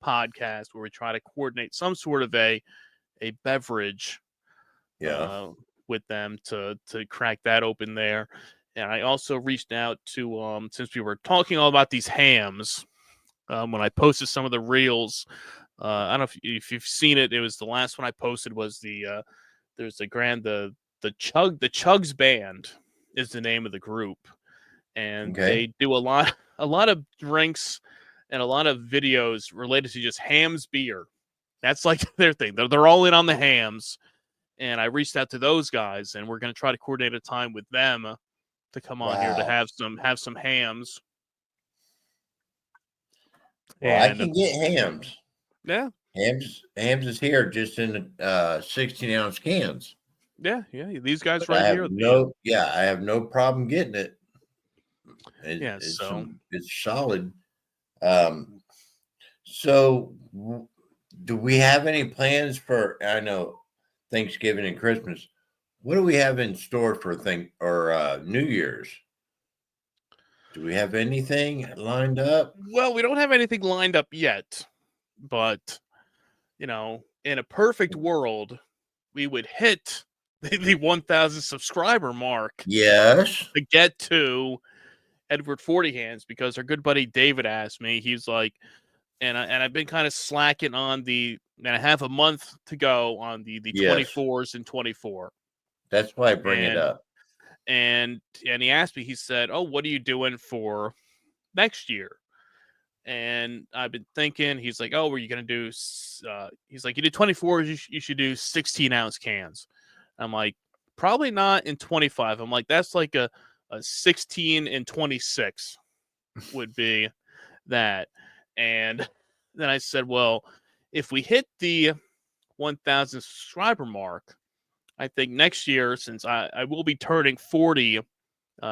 podcast where we try to coordinate some sort of a beverage Yeah. with them to crack that open there. And I also reached out to since we were talking all about these hams when I posted some of the reels. I don't know if you've seen it. It was the last one I posted was the there's the Chugs Band is the name of the group, and Okay. they do a lot of drinks and a lot of videos related to just hams beer. That's like their thing. They're all in on the hams, and I reached out to those guys, and we're going to try to coordinate a time with them to come on here to Wow. have some hams. Well, I And can get hams. yeah, Hams is here just in 16-ounce cans. yeah. These guys But I right have here. I have no problem getting it. Yeah, It's solid. So do we have any plans for? I know Thanksgiving and Christmas. What do we have in store for New Year's? Do we have anything lined up? Well, we don't have anything lined up yet, but in a perfect world, we would hit the 1,000 subscriber mark Yes. to get to Edward 40 Hands, because our good buddy David asked me. He's like, and I've been kind of slacking on and I have a month to go on the Yes. 24s and 24. That's why I bring it up. And he asked me, he said, "Oh, what are you doing for next year?" And I've been thinking, he's like, "Oh, were you going to do, he's like, you did 24s, you should do 16-ounce cans." I'm like, "Probably not in 25. I'm like, that's like a 16 and 26 would be that. And then I said, well, if we hit the 1,000 subscriber mark, I think next year, since I will be turning 40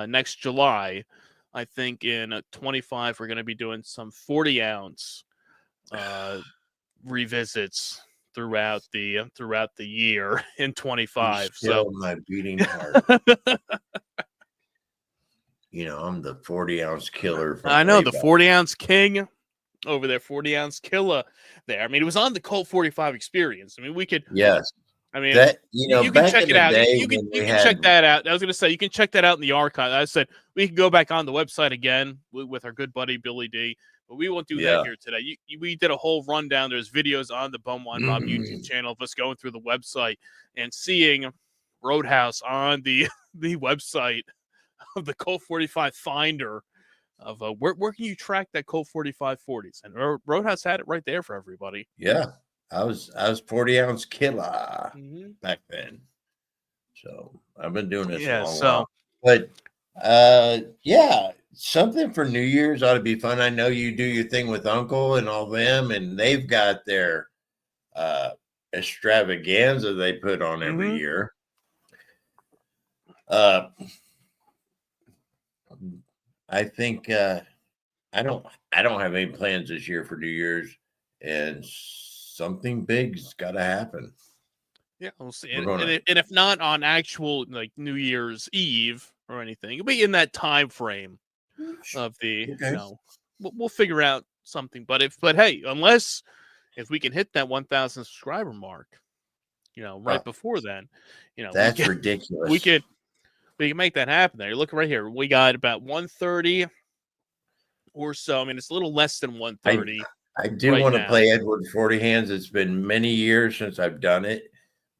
next July, I think in 25 we're going to be doing some 40-ounce revisits throughout the year in 25. Still my beating heart. I'm the 40-ounce killer. From I know, the Playback. 40-ounce king over there, 40-ounce killer there. I mean, it was on the Colt 45 experience. I mean, we could. Yes. I mean, That you can back check in it the out. day You can when we check had that out. I was going to say, you can check that out in the archive. I said we can go back on the website again with our good buddy Billy D, but we won't do that here today. We did a whole rundown. There's videos on the Bumwine Bob YouTube channel of us going through the website and seeing Roadhouse on the website of the Colt 45 Finder of where can you track that Colt 45 40s, and Roadhouse had it right there for everybody. Yeah, I was 40-ounce killer back then, so I've been doing this a long while. But yeah, something for New Year's ought to be fun. I know you do your thing with Uncle and all them, and they've got their extravaganza they put on every year. I think I don't have any plans this year for New Year's, and something big's got to happen. Yeah, we'll see. And if not on actual like New Year's Eve or anything, it'll be in that time frame of the. We'll figure out something. But hey, if we can hit that 1,000 subscriber mark, right before then, that's ridiculous. We can make that happen. There, you're looking right here. We got about 130 or so. I mean, it's a little less than 130. I do want to play Edward 40 Hands. It's been many years since I've done it,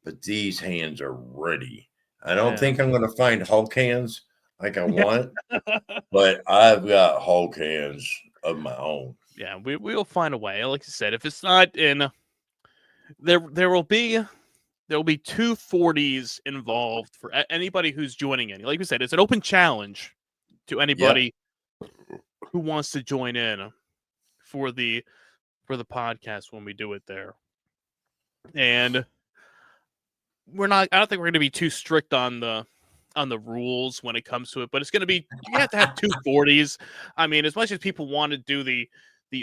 but these hands are ready. I don't think I'm going to find Hulk hands like I want, but I've got Hulk hands of my own. Yeah, we'll find a way. Like I said, if it's not in, there will be 2 40s involved for anybody who's joining in. Like we said, it's an open challenge to anybody who wants to join in for the podcast when we do it there. And I don't think we're going to be too strict on the rules when it comes to it, but it's going to be, you have to have 240s. I mean, as much as people want to do the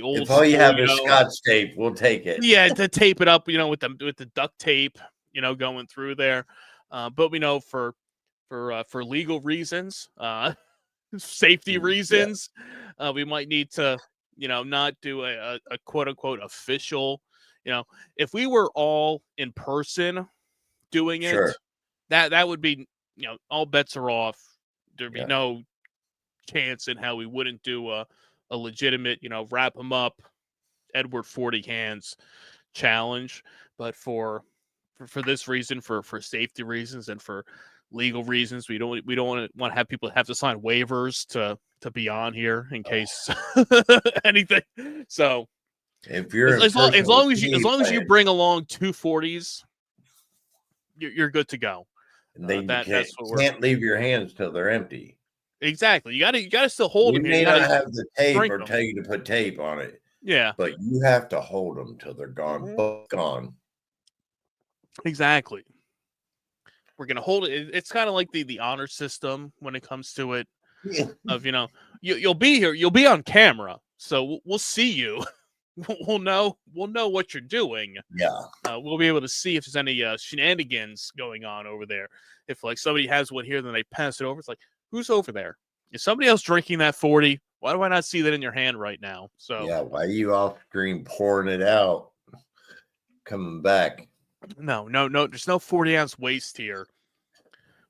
old If all you school, have is Scotch tape, we'll take it. yeah, to tape it up, with the duct tape, going through there. But we know for legal reasons, safety reasons, we might need to, not do a quote unquote official. If we were all in person doing it, Sure. that would be, all bets are off. There'd be Yeah. no chance in how we wouldn't do a legitimate, wrap them up, Edward 40 hands challenge. But for this reason, for safety reasons and for legal reasons, we don't want to have people have to sign waivers to be on here in case anything. So If you're as long as you bring along 240s, you're good to go. and then that's what can't leave your hands till they're empty. Exactly. You gotta still hold We them. may not have the tape drink or 'em. tell you to put tape on it, Yeah, but you have to hold them till they're gone. Both gone. exactly. We're gonna hold it. It's kind of like the honor system when it comes to it. Yeah. Of you'll be here. You'll be on camera, so we'll see you. We'll know what you're doing. Yeah. We'll be able to see if there's any shenanigans going on over there. If like somebody has one here, then they pass it over. It's like, who's over there? Is somebody else drinking that 40? Why do I not see that in your hand right now? So Yeah. Why are you off screen pouring it out? Coming back. no. There's no 40-ounce waste here.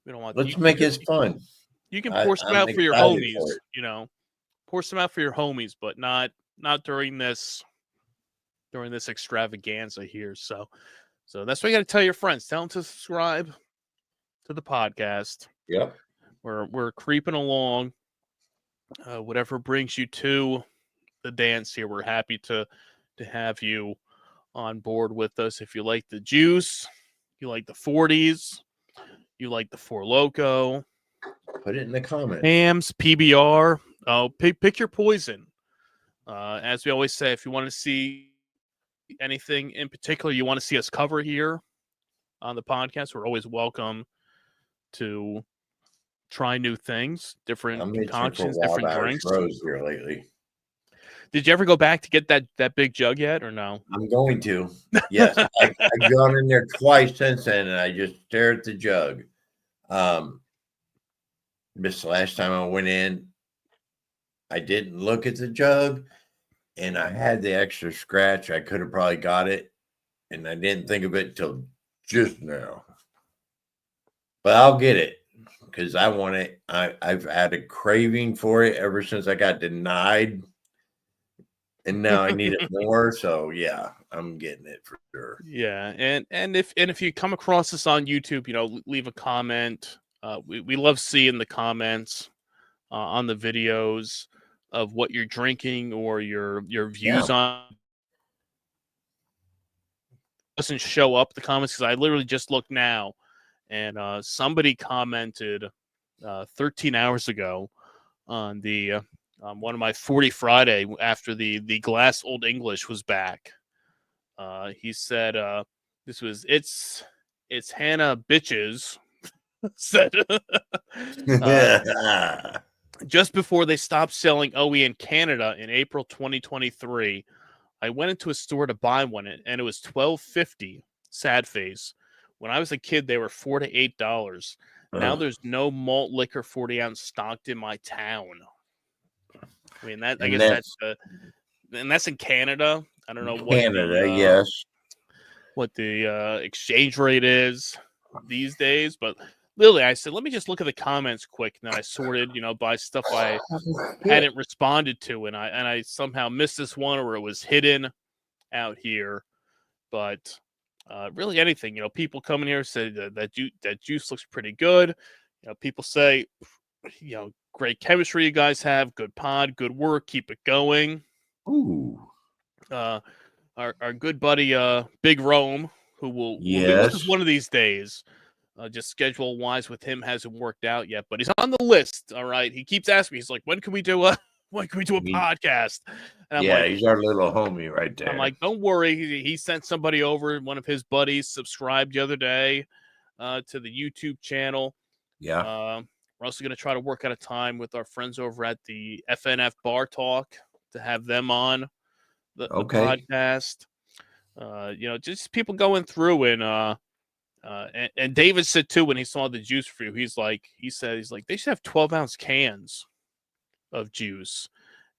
We don't want. Let's make it fun. You can pour some out for your homies. Pour some out for your homies, but not during this extravaganza here. So that's what you got to tell your friends. Tell them to subscribe to the podcast. Yep. We're creeping along. Whatever brings you to the dance here, we're happy to have you on board with us. If you like the juice, you like the 40s, you like the Four Loko, Put it in the comments. Hams, PBR. Oh, pick your poison. As we always say, if you want to see anything in particular you want to see us cover here on the podcast, we're always welcome to try new things, different concoctions, different drinks. Rose here lately. Did you ever go back to get that big jug yet, or no? I'm going to. Yes, I've gone in there twice since then, and I just stare at the jug. This last time I went in, I didn't look at the jug, and I had the extra scratch. I could have probably got it, and I didn't think of it till just now. But I'll get it because I want it. I've had a craving for it ever since I got denied. And now I need it more, so yeah, I'm getting it for sure. Yeah, and if you come across this on YouTube, leave a comment. We love seeing the comments on the videos of what you're drinking or your views on. It doesn't show up the comments because I literally just looked now, and somebody commented 13 hours ago on the. One of my 40 Friday after the Glass Old English was back. He said it's Hannah bitches said just before they stopped selling OE in Canada in April 2023. I went into a store to buy one and it was $12.50. Sad face. When I was a kid, they were $4 to $8. Now there's no malt liquor 40-ounce stocked in my town. I mean, I guess that's in Canada. I don't know what Canada, yes. What the exchange rate is these days, but literally, I said, let me just look at the comments quick. And then I sorted, by stuff I hadn't responded to, and I somehow missed this one, or it was hidden out here. But really, anything, people coming here say that juice looks pretty good. People say, great chemistry you guys have. Good pod, good work. Keep it going. Ooh. Our good buddy, Big Rome, who will be with us one of these days. Just schedule wise with him hasn't worked out yet, but he's on the list. All right. He keeps asking me, he's like, when can we do a podcast? And I'm like, he's our little homie right there. I'm like, don't worry. He sent somebody over, one of his buddies subscribed the other day to the YouTube channel. Yeah. We're also going to try to work out a time with our friends over at the FNF Bar Talk to have them on the Okay. podcast. Just people going through and David said too when he saw the juice review, he's like they should have 12-ounce cans of juice,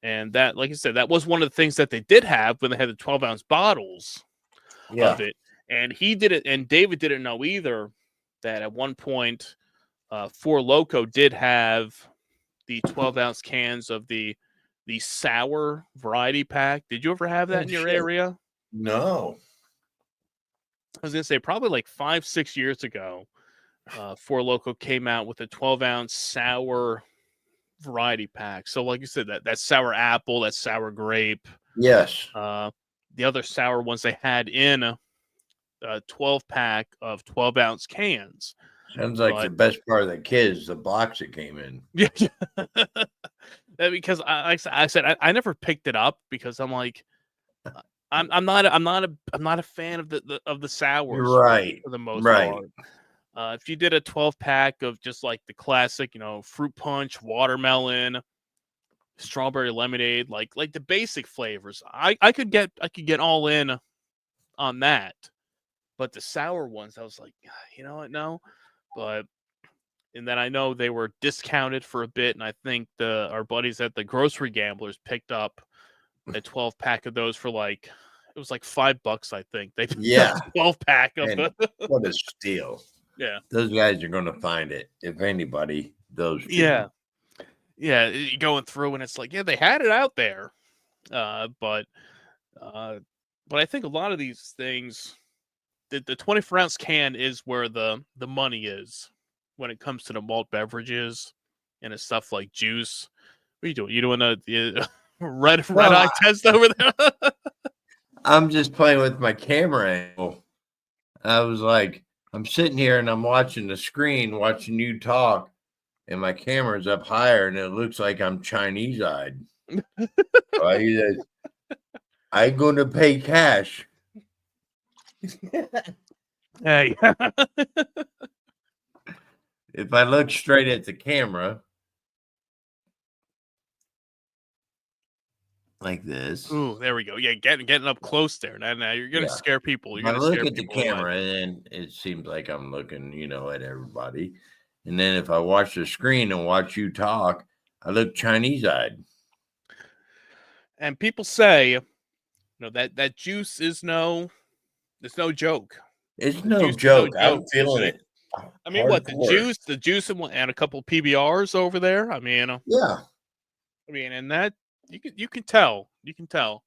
and that, like I said, that was one of the things that they did have when they had the 12-ounce bottles of it, and he did it, and David didn't know either that at one point, Four Loko did have the 12-ounce cans of the sour variety pack. Did you ever have that in your area? No. I was gonna say probably like 5-6 years ago, Four Loko came out with a 12-ounce sour variety pack. So, like you said, that sour apple, that sour grape, Yes. the other sour ones they had in a 12-pack of 12-ounce cans. Sounds like the best part of the kids, the box it came in. Yeah, because I said I never picked it up because I'm like. I'm not a fan of the sours, Right. for the most Right. part. If you did a 12-pack of just like the classic, fruit punch, watermelon, strawberry lemonade, like the basic flavors, I could get all in on that. But the sour ones, I was like, you know what, no. And then I know they were discounted for a bit, and I think our buddies at the Grocery Gamblers picked up a 12-pack of those for it was like $5, I think. They picked up a 12-pack of them. What a steal. Yeah. Those guys are going to find it. If anybody, those two. Yeah. Yeah, you're going through and it's like, yeah, they had it out there. But I think a lot of these things, the 24-ounce can is where the money is when it comes to the malt beverages and stuff like juice. What are you doing? You doing a red eye test over there? I'm just playing with my camera angle. I was like, I'm sitting here and I'm watching the screen, watching you talk, and my camera's up higher, and it looks like I'm Chinese-eyed. I'm going to pay cash. Hey. If I look straight at the camera, like this. Ooh, there we go. Yeah, getting up close there. Now you're gonna scare people. You're I gonna look scare at the people away. camera, and it seems like I'm looking, at everybody. And then if I watch the screen and watch you talk, I look Chinese-eyed. And people say, that juice is it's no joke. It's no joke. I'm feeling it. I mean, what the juice and a couple PBRs over there. I mean, yeah. I mean, and that you can tell. You can tell.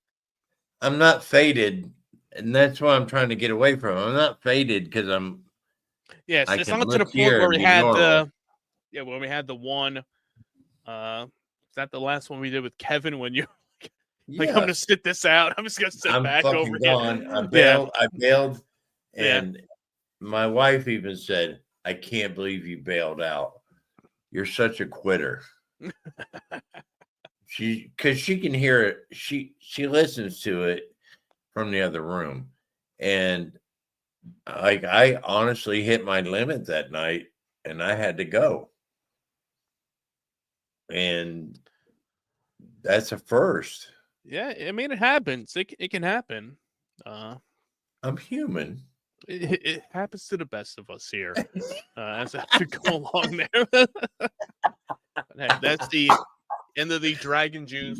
I'm not faded, and that's what I'm trying to get away from. I'm not faded because I'm. Yes, it's not to the point where we had when we had the one. Is that the last one we did with Kevin when you? Like, I'm gonna sit this out. I'm just gonna sit back over gone. here. I bailed, and my wife even said, "I can't believe you bailed out. You're such a quitter." Because she can hear it. She listens to it from the other room, and I honestly hit my limit that night, and I had to go, and that's a first. Yeah, I mean, it happens. It can happen. I'm human. It happens to the best of us here. As I have to go along there. Hey, that's the end of the Dragon Juice.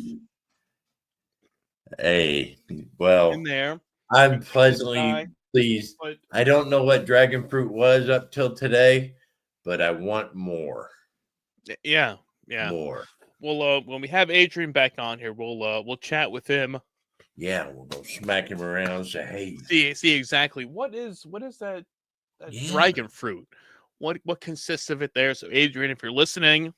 Hey, well, in there. I'm pleasantly pleased. I don't know what dragon fruit was up till today, but I want more. Yeah. More. Well, when we have Adrian back on here, we'll chat with him. Yeah, we'll go smack him around and say, hey. See exactly what is that dragon fruit? What consists of it there? So, Adrian, if you're listening,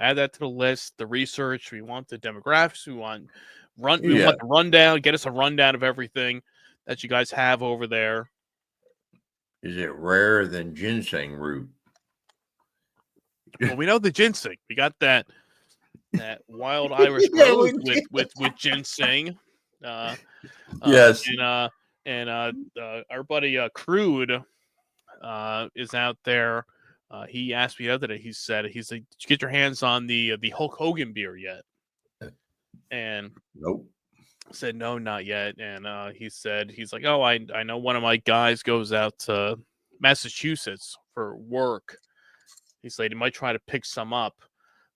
add that to the list. The research. We want the demographics. We want want the rundown. Get us a rundown of everything that you guys have over there. Is it rarer than ginseng root? Well, we know the ginseng. We got that wild Irish rose with ginseng. Yes. And our buddy Crude is out there He asked me the other day. He's like, "Did you get your hands on the Hulk Hogan beer yet?" And Nope. I said, "No, not yet." And he's like, "Oh, I know one of my guys goes out to Massachusetts for work. He's like, he might try to pick some up,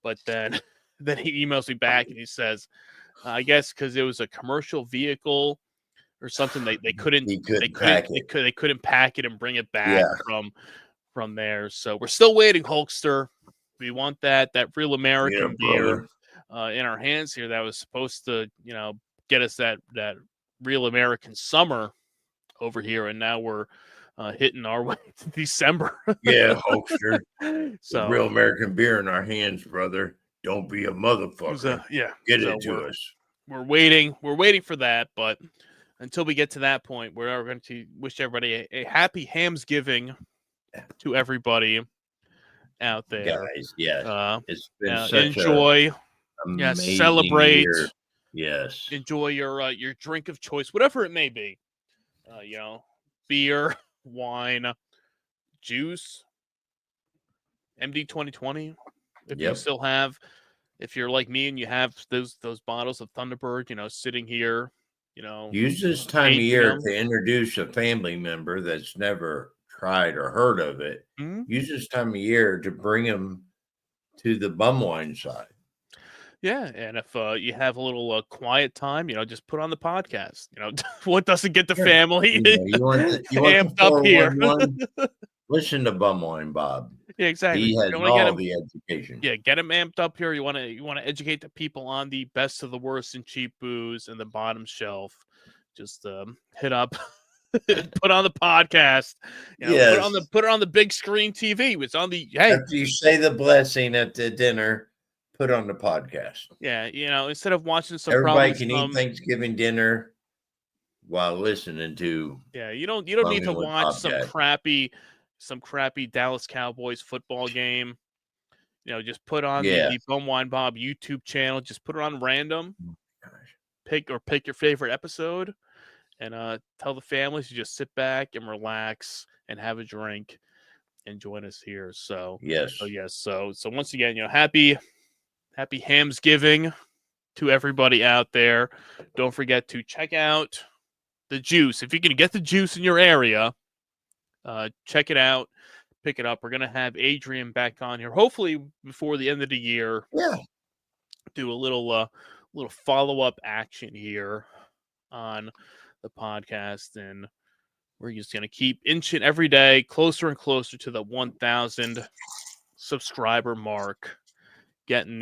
but then then he emails me back and he says, I guess because it was a commercial vehicle or something, they couldn't He couldn't pack it. they couldn't pack it and bring it back Yeah. from there. So we're still waiting, Hulkster. We want that real American beer in our hands here. That was supposed to, get us that real American summer over here, and now we're hitting our way to December. Yeah, Hulkster. So Real American beer in our hands, brother. Don't be a motherfucker. Get it to us. We're waiting for that, but until we get to that point, we're going to wish everybody a happy HAMMSGIVing to everybody out there. Guys, yes. It's been such enjoy, amazing celebrate, year. Yes. enjoy your drink of choice, whatever it may be. Beer, wine, juice, MD 2020. If you still have, if you're like me and you have those bottles of Thunderbird, sitting here, use this time of year to introduce a family member that's never tried or heard of it. Mm-hmm. Use this time of year to bring them to the bum wine side. Yeah, and if you have a little quiet time, just put on the podcast. What doesn't get the family You want amped up here? Listen to Bum Wine Bob. Yeah, exactly. He has all the education. Yeah, get him amped up here. You want to educate the people on the best of the worst and cheap booze and the bottom shelf. Just hit up, put on the podcast. Put it on the big screen TV. It's on the After you say the blessing at the dinner, put on the podcast. Yeah, instead of watching everybody can eat Thanksgiving dinner while listening to. Yeah, you don't need to watch some crappy Dallas Cowboys football game. Just put on the Bum Wine Bob YouTube channel. Just put it on random. Pick your favorite episode, and tell the families to just sit back and relax and have a drink and join us here. So So once again, happy HAMMSGIVing to everybody out there. Don't forget to check out the juice. If you can get the juice in your area, check it out, pick it up. We're going to have Adrian back on here, hopefully before the end of the year. Yeah. Do a little follow-up action here on the podcast, and we're just going to keep inching every day closer and closer to the 1,000 subscriber mark. Getting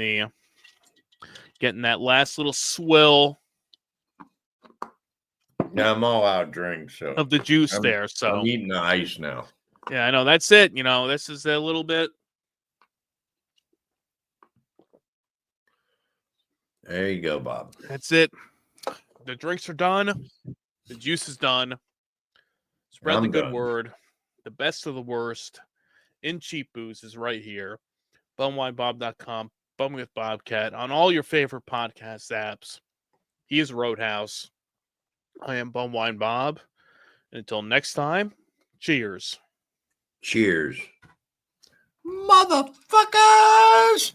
that last little swill. Yeah, I'm all out of drink, so of the juice there. So I'm eating the ice now. Yeah, I know. That's it. This is a little bit. There you go, Bob. That's it. The drinks are done. The juice is done. Spread the good word. The best of the worst in cheap booze is right here. Bumwinebob.com. Bum with Bobcat on all your favorite podcast apps. He is Roadhouse. I am Bum Wine Bob. And until next time, cheers. Cheers. Motherfuckers!